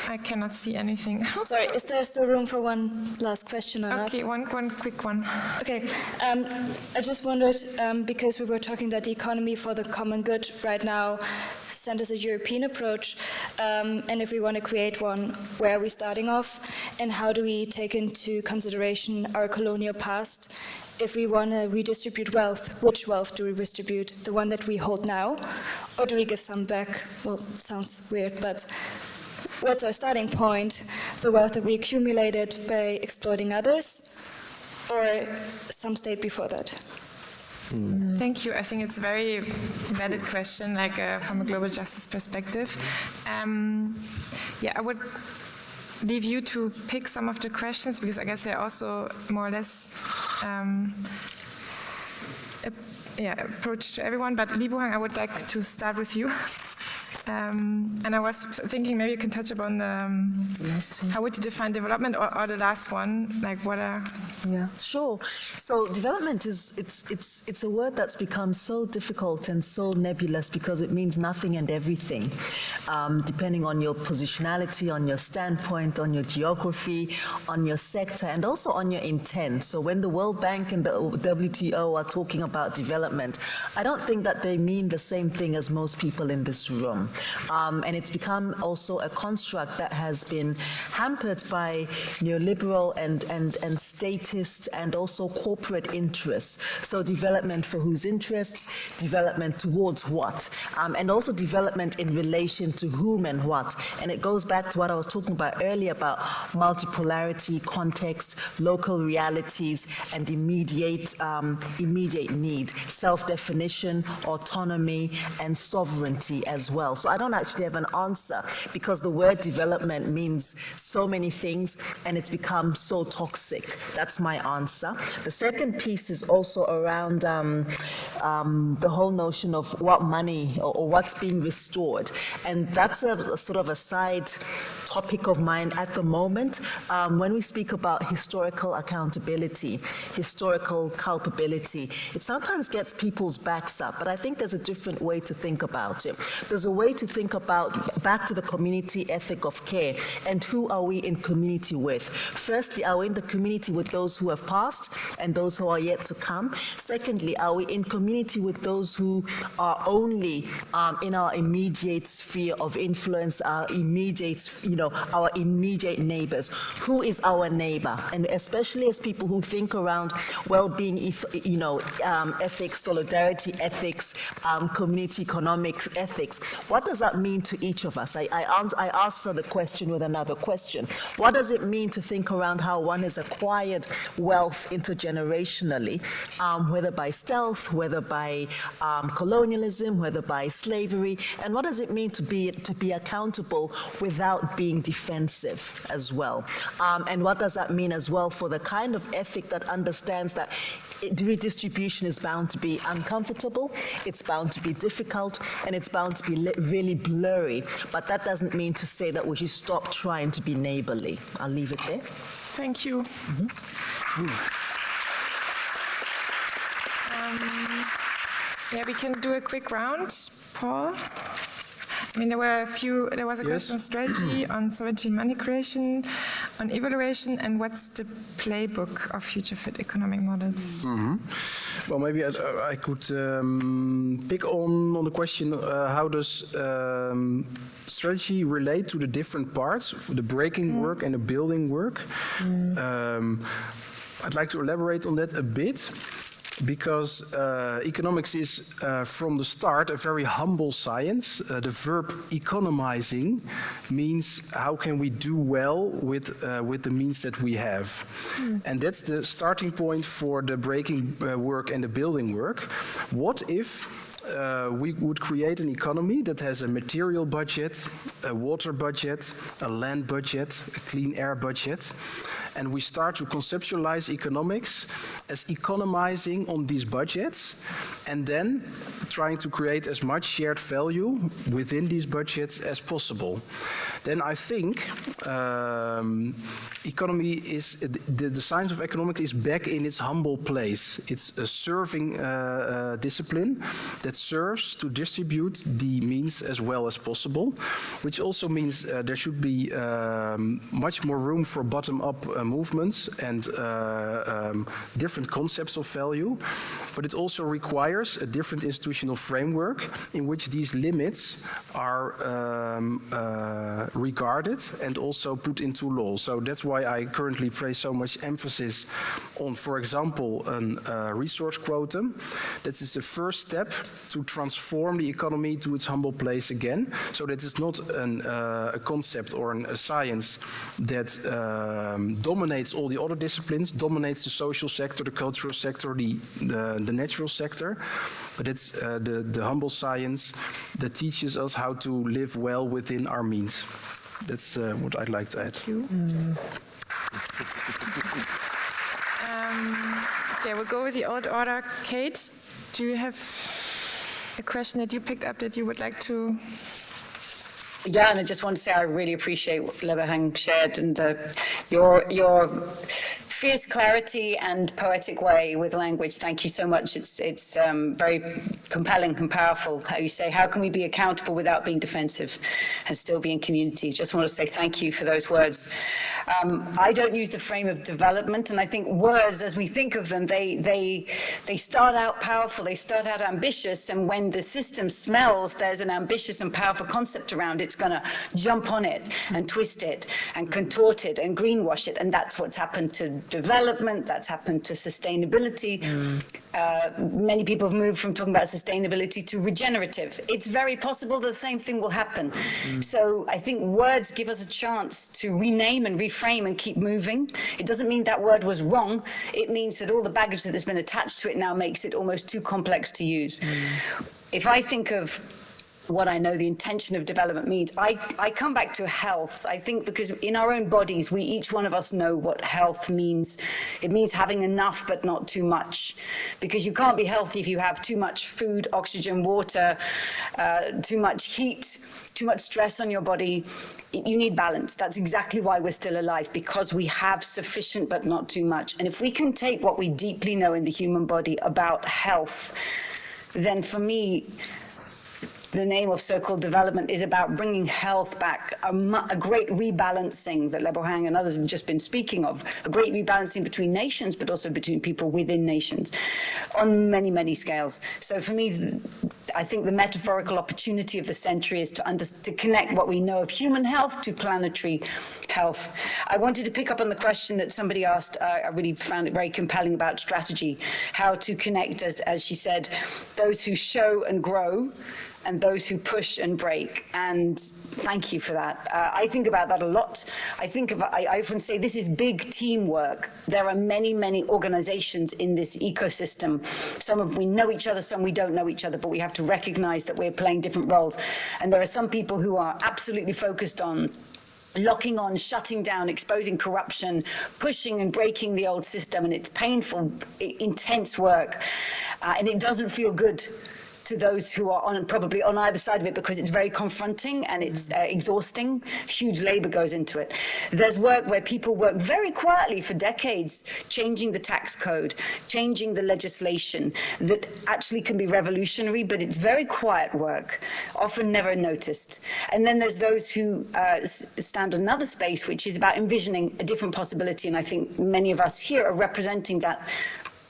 I cannot see anything. Sorry, is there still room for one last question or not? Okay, one quick one. Okay, I just wondered, because we were talking that the economy for the common good right now centers a European approach, and if we want to create one, where are we starting off, and how do we take into consideration our colonial past? If we want to redistribute wealth, which wealth do we redistribute? The one that we hold now, or do we give some back? Well, sounds weird, but what's our starting point? The wealth that we accumulated by exploiting others, or some state before that? Thank you. I think it's a very valid question, like from a global justice perspective. Yeah, I would leave you to pick some of the questions, because I guess they're also more or less approach to everyone. But Lebohang, I would like to start with you. And I was thinking maybe you can touch upon how would you define development, or the last one, like what are... Yeah, sure. So development it's a word that's become so difficult and so nebulous because it means nothing and everything, depending on your positionality, on your standpoint, on your geography, on your sector, and also on your intent. So when the World Bank and the WTO are talking about development, I don't think that they mean the same thing as most people in this room. And it's become also a construct that has been hampered by neoliberal and statist and also corporate interests. So development for whose interests, development towards what, and also development in relation to whom and what. And it goes back to what I was talking about earlier about multipolarity, context, local realities, and immediate need, self-definition, autonomy, and sovereignty as well. So I don't actually have an answer, because the word development means so many things and it's become so toxic. That's my answer. The second piece is also around the whole notion of what money or what's being restored. And that's a sort of a side topic of mine at the moment. When we speak about historical accountability, historical culpability, it sometimes gets people's backs up, but I think there's a different way to think about it. There's a way to think about back to the community ethic of care, and who are we in community with? Firstly, are we in the community with those who have passed and those who are yet to come? Secondly, are we in community with those who are only in our immediate sphere of influence, our immediate, our immediate neighbors? Who is our neighbor? And especially as people who think around well-being, ethics, solidarity ethics, community economics ethics, what does that mean to each of us? I answer the question with another question. What does it mean to think around how one has acquired wealth intergenerationally, whether by stealth, whether by colonialism, whether by slavery, and what does it mean to be accountable without being defensive as well? And what does that mean as well for the kind of ethic that understands that redistribution is bound to be uncomfortable, it's bound to be difficult, and it's bound to be really blurry. But that doesn't mean to say that we should stop trying to be neighborly. I'll leave it there. Thank you. Yeah, we can do a quick round. Paul? I mean, there was a question on strategy, on sovereignty money creation, on evaluation, and what's the playbook of future fit economic models? Well, maybe I could pick on the question, how does strategy relate to the different parts, the breaking work and the building work? I'd like to elaborate on that a bit, because economics is from the start a very humble science. The verb economizing means how can we do well with the means that we have. And that's the starting point for the breaking work and the building work. What if we would create an economy that has a material budget, a water budget, a land budget, a clean air budget, and we start to conceptualize economics as economizing on these budgets and then trying to create as much shared value within these budgets as possible. Then I think economy is, the science of economics is back in its humble place. It's a serving discipline that serves to distribute the means as well as possible, which also means there should be much more room for bottom-up movements and different concepts of value, but it also requires a different institutional framework in which these limits are regarded and also put into law. So that's why I currently place so much emphasis on, for example, a resource quota. That is the first step to transform the economy to its humble place again, so that it's not a concept or a science that dominates all the other disciplines, dominates the social sector, the cultural sector, the natural sector, but it's the humble science that teaches us how to live well within our means. That's what I'd like to add. Thank you. Okay, we'll go with the old order. Kate, do you have a question that you picked up that you would like to? Yeah, and I just want to say I really appreciate what Lebohang shared and your fierce clarity and poetic way with language. Thank you so much. It's very compelling and powerful. How you say, how can we be accountable without being defensive and still be in community? Just want to say thank you for those words. I don't use the frame of development, and I think words, as we think of them, they start out powerful, they start out ambitious, and when the system smells there's an ambitious and powerful concept around it, it's going to jump on it and twist it and contort it and greenwash it, and that's what's happened to development, that's happened to sustainability. Many people have moved from talking about sustainability to regenerative. It's very possible the same thing will happen. So I think words give us a chance to rename and reframe and keep moving. It doesn't mean that word was wrong. It means that all the baggage that has been attached to it now makes it almost too complex to use. If I think of what I know the intention of development means, I come back to health. I think because in our own bodies, we each one of us know what health means. It means having enough but not too much, because you can't be healthy if you have too much food, oxygen, water, too much heat, too much stress on your body. You need balance. That's exactly why we're still alive, because we have sufficient but not too much. And if we can take what we deeply know in the human body about health, then for me, the name of so-called development is about bringing health back, a great rebalancing that Lebohang and others have just been speaking of, a great rebalancing between nations, but also between people within nations on many, many scales. So for me, I think the metaphorical opportunity of the century is to connect what we know of human health to planetary health. I wanted to pick up on the question that somebody asked. I really found it very compelling about strategy, how to connect, as she said, those who show and grow and those who push and break. And thank you for that. I think about that a lot. I often say this is big teamwork. There are many, many organizations in this ecosystem. Some of we know each other, some we don't know each other, but we have to recognize that we're playing different roles. And there are some people who are absolutely focused on locking on, shutting down, exposing corruption, pushing and breaking the old system. And it's painful, intense work. And it doesn't feel good to those who are probably on either side of it, because it's very confronting and it's exhausting. Huge labor goes into it. There's work where people work very quietly for decades, changing the tax code, changing the legislation that actually can be revolutionary, but it's very quiet work, often never noticed. And then there's those who stand another space, which is about envisioning a different possibility. And I think many of us here are representing that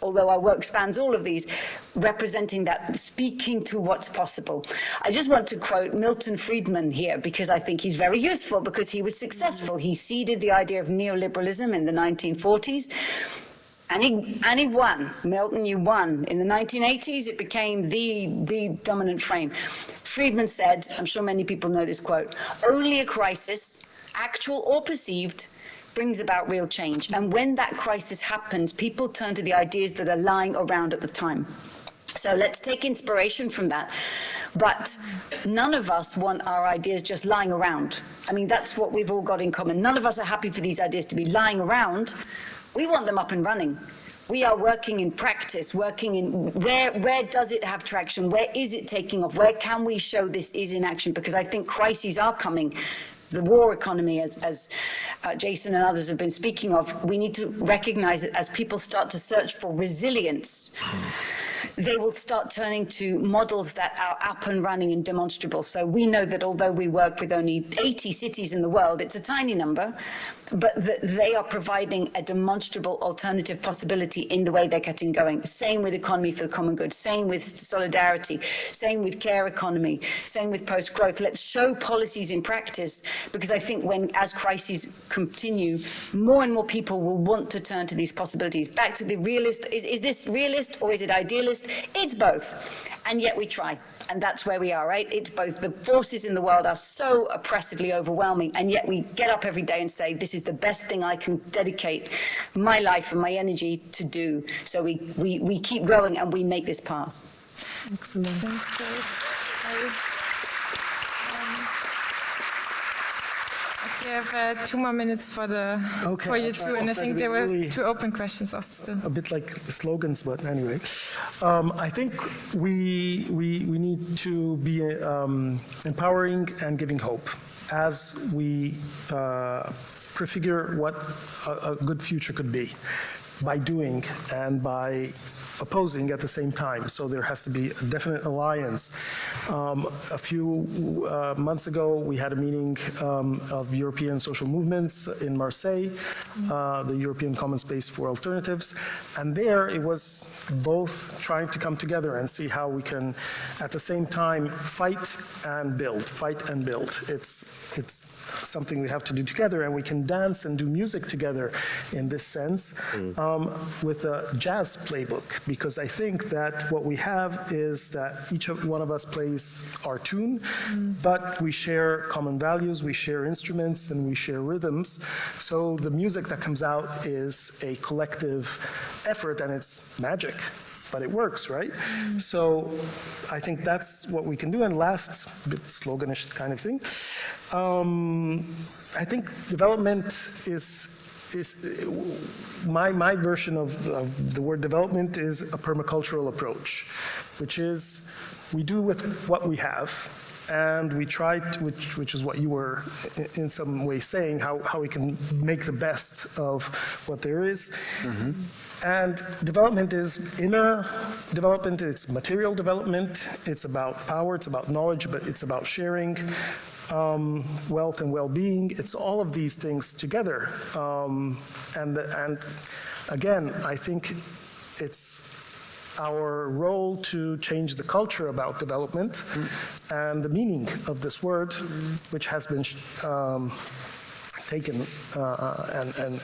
although our work spans all of these, representing that, speaking to what's possible. I just want to quote Milton Friedman here, because I think he's very useful, because he was successful. He seeded the idea of neoliberalism in the 1940s. And he won. Milton, you won. In the 1980s, it became the dominant frame. Friedman said, I'm sure many people know this quote, "Only a crisis, actual or perceived, brings about real change. And when that crisis happens, people turn to the ideas that are lying around at the time." So let's take inspiration from that. But none of us want our ideas just lying around. I mean, that's what we've all got in common. None of us are happy for these ideas to be lying around. We want them up and running. We are working in practice, working in where does it have traction? Where is it taking off? Where can we show this is in action? Because I think crises are coming. The war economy, as Jason and others have been speaking of, we need to recognize that as people start to search for resilience, they will start turning to models that are up and running and demonstrable. So we know that although we work with only 80 cities in the world, it's a tiny number, but they are providing a demonstrable alternative possibility in the way they're getting going. Same with Economy for the Common Good, same with Solidarity, same with Care Economy, same with Postgrowth. Let's show policies in practice, because I think as crises continue, more and more people will want to turn to these possibilities. Back to the realist, is this realist or is it idealist? It's both. And yet we try. And that's where we are, right? It's both. The forces in the world are so oppressively overwhelming, and yet we get up every day and say, this is the best thing I can dedicate my life and my energy to do. So we keep growing and we make this path. Excellent. Thanks, Grace. We have 2 more minutes for you two, and I think there were 2 open questions also still. A bit like slogans, but anyway. I think we need to be empowering and giving hope as we prefigure what a good future could be, by doing and by opposing at the same time. So there has to be a definite alliance. A few months ago, we had a meeting of European social movements in Marseille, the European Common Space for Alternatives. And there it was both trying to come together and see how we can, at the same time, fight and build. It's something we have to do together, and we can dance and do music together in this sense with a jazz playbook. Because I think that what we have is that each one of us plays our tune, but we share common values, we share instruments, and we share rhythms. So the music that comes out is a collective effort, and it's magic. But it works, right? So I think that's what we can do. And last, bit sloganish kind of thing, I think development is my version of the word development is a permacultural approach, which is we do with what we have, and we try to, which is what you were in some way saying, how we can make the best of what there is. And development is inner development, it's material development, it's about power, it's about knowledge, but it's about sharing. Wealth and well-being, it's all of these things together. And again, I think it's our role to change the culture about development and the meaning of this word, which has been taken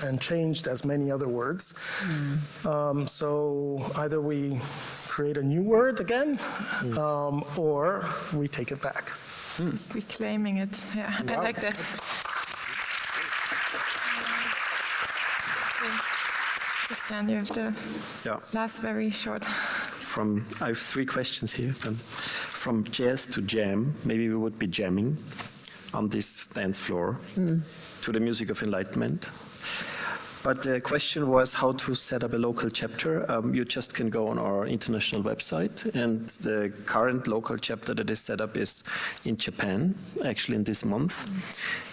and changed as many other words. So either we create a new word again, or we take it back. Reclaiming it, yeah, wow. I like that. Christian, you have the last very short. I have 3 questions here. From jazz to jam, maybe we would be jamming on this dance floor to the music of enlightenment. But the question was how to set up a local chapter. You just can go on our international website, and the current local chapter that is set up is in Japan, actually in this month.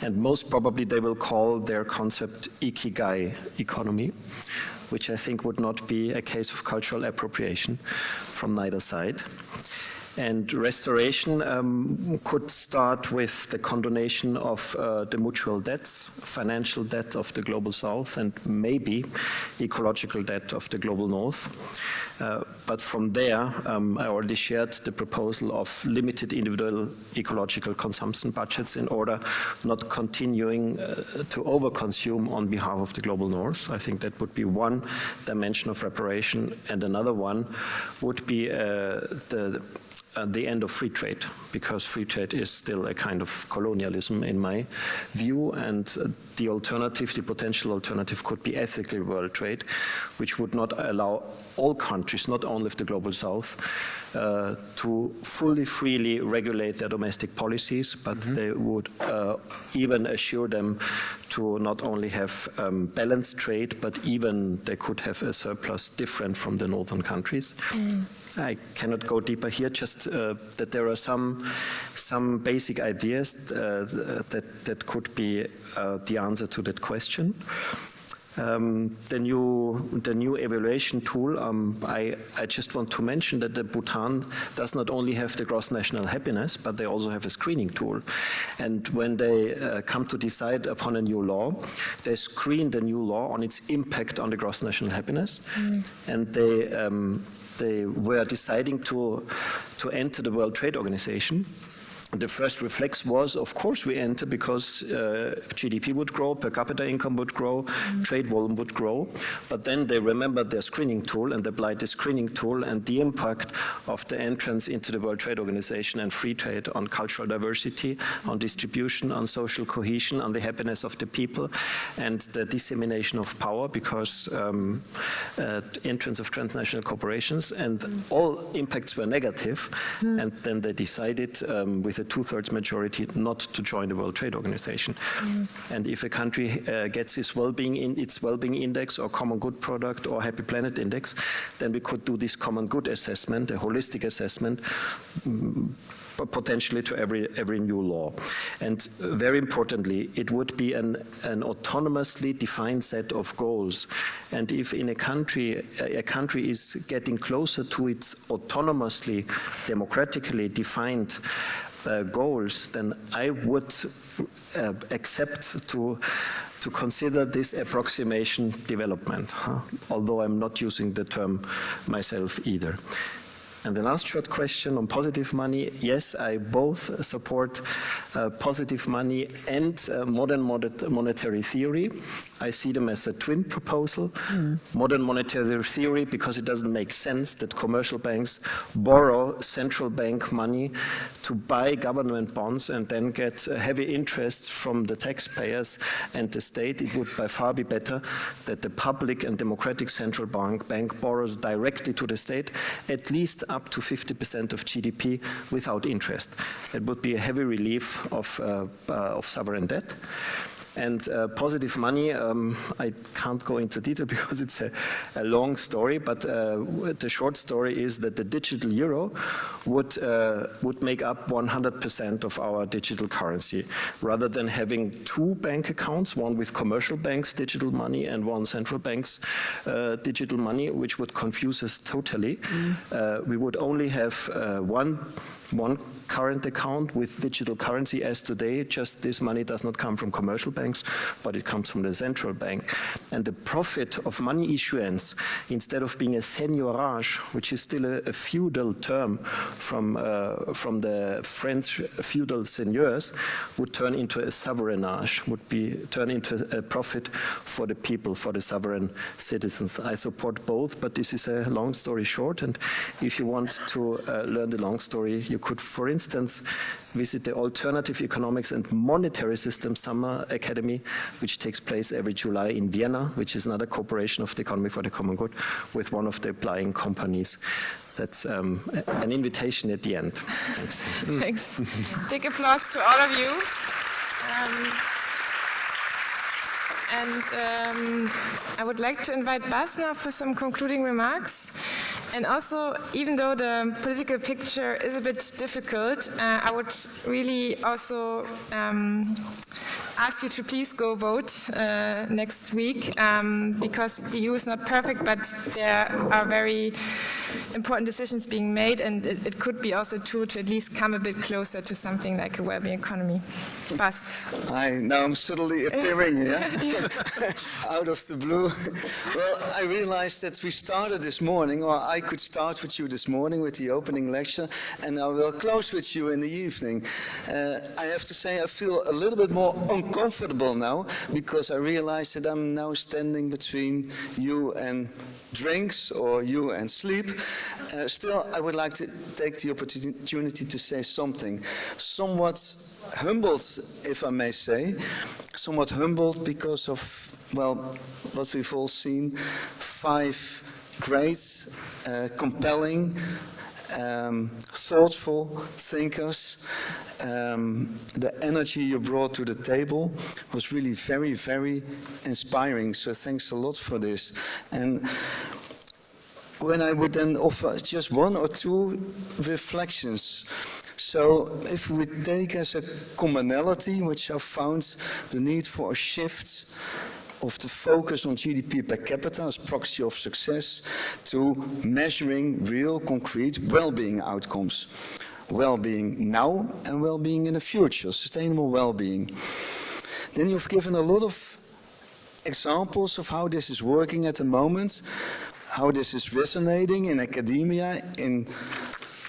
And most probably they will call their concept Ikigai economy, which I think would not be a case of cultural appropriation from neither side. And restoration could start with the condonation of the mutual debts, financial debt of the global south, and maybe ecological debt of the global north. But from there, I already shared the proposal of limited individual ecological consumption budgets in order not continuing to overconsume on behalf of the global north. I think that would be one dimension of reparation, and another one would be the end of free trade, because free trade is still a kind of colonialism in my view, and the alternative, the potential alternative, could be ethical world trade, which would not allow all countries, not only of the global south, to fully, freely regulate their domestic policies, but they would even assure them to not only have balanced trade, but even they could have a surplus different from the northern countries. I cannot go deeper here, just that there are some basic ideas that could be the answer to that question. The new evaluation tool, I just want to mention that the Bhutan does not only have the gross national happiness, but they also have a screening tool. And when they come to decide upon a new law, they screen the new law on its impact on the gross national happiness. And they were deciding to enter the World Trade Organization. The first reflex was, of course, we enter because GDP would grow, per capita income would grow, trade volume would grow. But then they remembered their screening tool and applied the screening tool and the impact of the entrance into the World Trade Organization and free trade on cultural diversity, on distribution, on social cohesion, on the happiness of the people, and the dissemination of power, because entrance of transnational corporations, and all impacts were negative. And then they decided with a 2/3 majority not to join the World Trade Organization. And if a country gets its well-being index or common good product or happy planet index, then we could do this common good assessment, a holistic assessment, potentially to every new law. And very importantly, it would be an autonomously defined set of goals. And if in a country is getting closer to its autonomously, democratically defined goals, then I would accept to consider this approximation development, although I'm not using the term myself either. And the last short question on positive money, yes, I both support positive money and modern monetary theory. I see them as a twin proposal. Modern monetary theory, because it doesn't make sense that commercial banks borrow central bank money to buy government bonds and then get heavy interest from the taxpayers and the state. It would by far be better that the public and democratic central bank borrows directly to the state, at least up to 50% of GDP without interest. It would be a heavy relief of sovereign debt. And positive money, I can't go into detail because it's a long story, but the short story is that the digital euro would make up 100% of our digital currency, rather than having two bank accounts, one with commercial banks' digital money and one central bank's digital money, which would confuse us totally. We would only have one current account with digital currency as today, just this money does not come from commercial banks, but it comes from the central bank. And the profit of money issuance, instead of being a seigneurage, which is still a feudal term from the French feudal seigneurs, would turn into a sovereignage, turn into a profit for the people, for the sovereign citizens. I support both, but this is a long story short, and if you want to learn the long story, you could, for instance, visit the Alternative Economics and Monetary System Summer Academy, which takes place every July in Vienna, which is another corporation of the economy for the common good, with one of the applying companies. That's an invitation at the end. Thanks. Thanks. Big applause to all of you. And I would like to invite Bas now for some concluding remarks. And also, even though the political picture is a bit difficult, I would really also ask you to please go vote next week, because the EU is not perfect, but there are very important decisions being made, and it could be also a tool to at least come a bit closer to something like a well-being economy. Bas. Hi, now I'm suddenly appearing here, out of the blue. Well, I realized that we started this morning, or I could start with you this morning with the opening lecture, and I will close with you in the evening. I have to say I feel a little bit more uncomfortable now, because I realize that I'm now standing between you and drinks or you and sleep. Still, I would like to take the opportunity to say something. Somewhat humbled, if I may say. Somewhat humbled because of, well, what we've all seen. 5 great, compelling, thoughtful thinkers. The energy you brought to the table was really very, very inspiring. So thanks a lot for this. And when I would then offer just 1 or 2 reflections. So if we take as a commonality, which I found the need for a shift of the focus on GDP per capita as proxy of success to measuring real, concrete well-being outcomes. Well-being now and well-being in the future, sustainable well-being. Then you've given a lot of examples of how this is working at the moment, how this is resonating in academia, in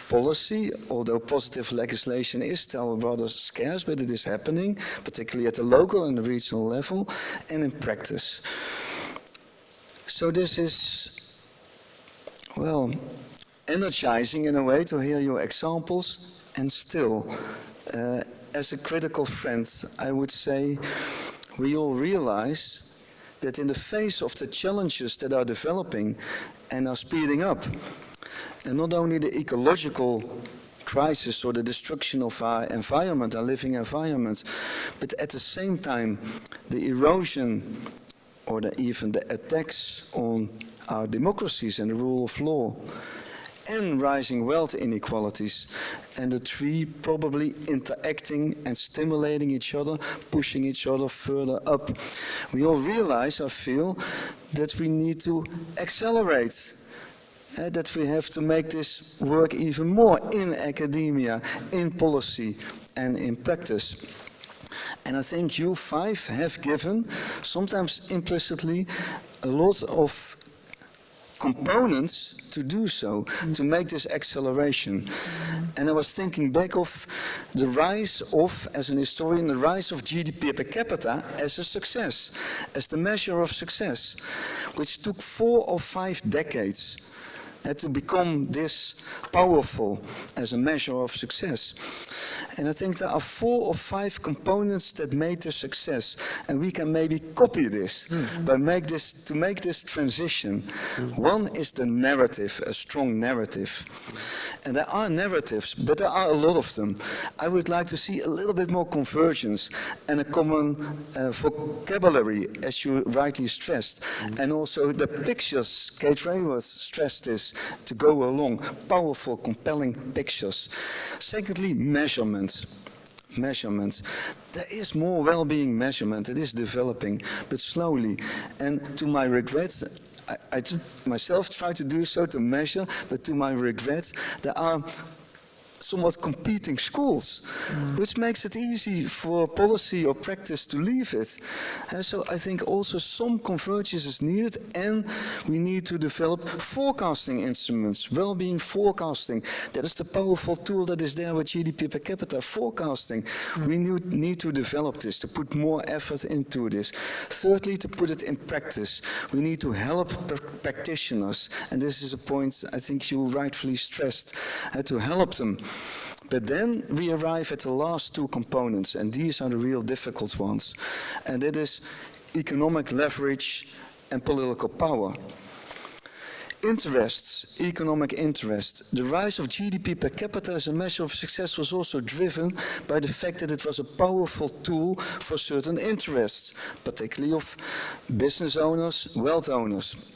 policy, although positive legislation is still rather scarce, but it is happening, particularly at the local and the regional level, and in practice. So this is, well, energizing in a way to hear your examples, and still, as a critical friend, I would say we all realize that in the face of the challenges that are developing and are speeding up, and not only the ecological crisis or the destruction of our environment, our living environment, but at the same time the erosion or even the attacks on our democracies and the rule of law, and rising wealth inequalities, and the 3 probably interacting and stimulating each other, pushing each other further up. We all realize, I feel, that we need to accelerate, that we have to make this work even more in academia, in policy, and in practice. And I think you 5 have given, sometimes implicitly, a lot of components to do so, to make this acceleration. And I was thinking back of the rise of, as an historian, the rise of GDP per capita as a success, as the measure of success, which took 4 or 5 decades to become this powerful as a measure of success. And I think there are 4 or 5 components that made the success, and we can maybe copy this by make this transition. One is the narrative, a strong narrative. And there are narratives, but there are a lot of them. I would like to see a little bit more convergence and a common vocabulary, as you rightly stressed. And also the pictures, Kate Raworth stressed this, to go along, powerful, compelling pictures. Secondly, measurements. There is more well-being measurement, it is developing, but slowly. And to my regret, I myself try to do so, to measure, but to my regret, there are somewhat competing schools, which makes it easy for policy or practice to leave it. And so I think also some convergence is needed, and we need to develop forecasting instruments, well-being forecasting. That is the powerful tool that is there with GDP per capita, forecasting. We need to develop this, to put more effort into this. Thirdly, to put it in practice. We need to help practitioners, and this is a point I think you rightfully stressed, to help them. But then we arrive at the last 2 components, and these are the real difficult ones. And that is economic leverage and political power. Interests, economic interest. The rise of GDP per capita as a measure of success was also driven by the fact that it was a powerful tool for certain interests, particularly of business owners, wealth owners.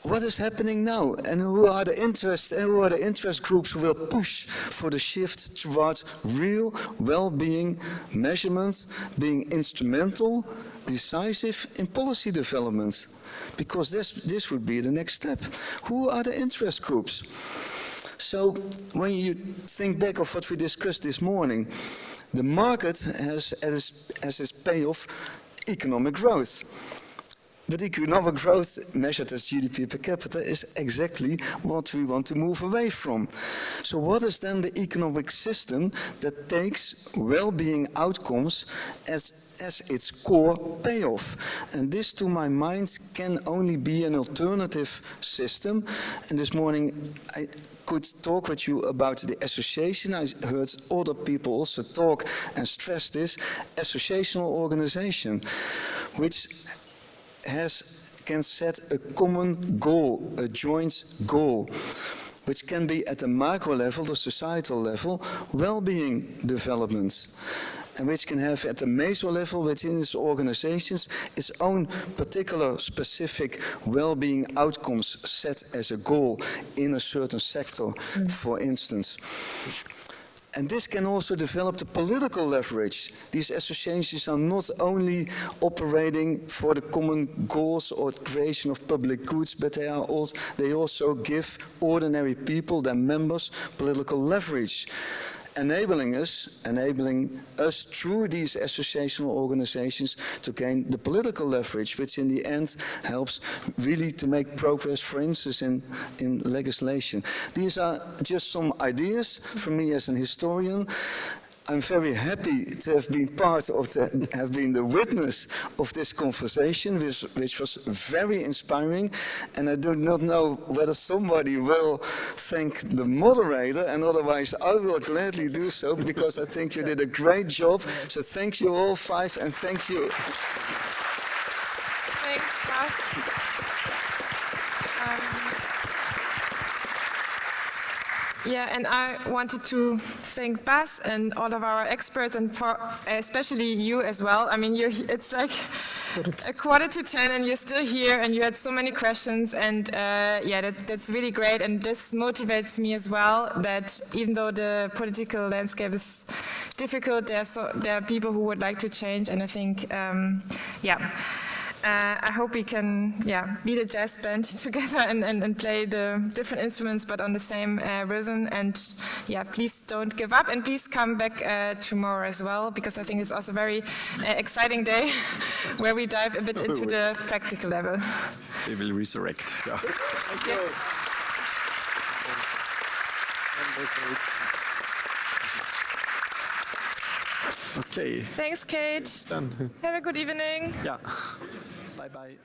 what is happening now, and who are the interest groups who will push for the shift towards real well-being measurements, being instrumental, decisive in policy development, because this would be the next step. Who are the interest groups? So when you think back of what we discussed this morning, the market has as its payoff economic growth. But economic growth measured as GDP per capita is exactly what we want to move away from. So what is then the economic system that takes well-being outcomes as its core payoff? And this, to my mind, can only be an alternative system. And this morning I could talk with you about the association. I heard other people also talk and stress this associational organization, which can set a common goal, a joint goal, which can be at the micro level, the societal level, well-being developments, and which can have at the meso level within its organizations its own particular specific well-being outcomes set as a goal in a certain sector, for instance. And this can also develop the political leverage. These associations are not only operating for the common goals or creation of public goods, but they also give ordinary people, their members, political leverage, enabling us through these associational organizations to gain the political leverage, which in the end helps really to make progress, for instance, in legislation. These are just some ideas from me as an historian. I'm very happy to have been have been the witness of this conversation, which was very inspiring. And I do not know whether somebody will thank the moderator, and otherwise I will gladly do so, because I think you did a great job. So thank you all five, and thank you. Thanks, Bas. Yeah, and I wanted to thank Bas and all of our experts, and for especially you as well. I mean, it's like a 9:45, and you're still here, and you had so many questions, and yeah, that's really great, and this motivates me as well, that even though the political landscape is difficult, there are people who would like to change, and I think, yeah. I hope we can, be the jazz band together and play the different instruments, but on the same rhythm. And please don't give up, and please come back tomorrow as well, because I think it's also a very exciting day where we dive a bit into the practical level. We will resurrect. Yeah. Yes. Okay. Thanks, Kate. It's done. Have a good evening. Yeah. Bye-bye.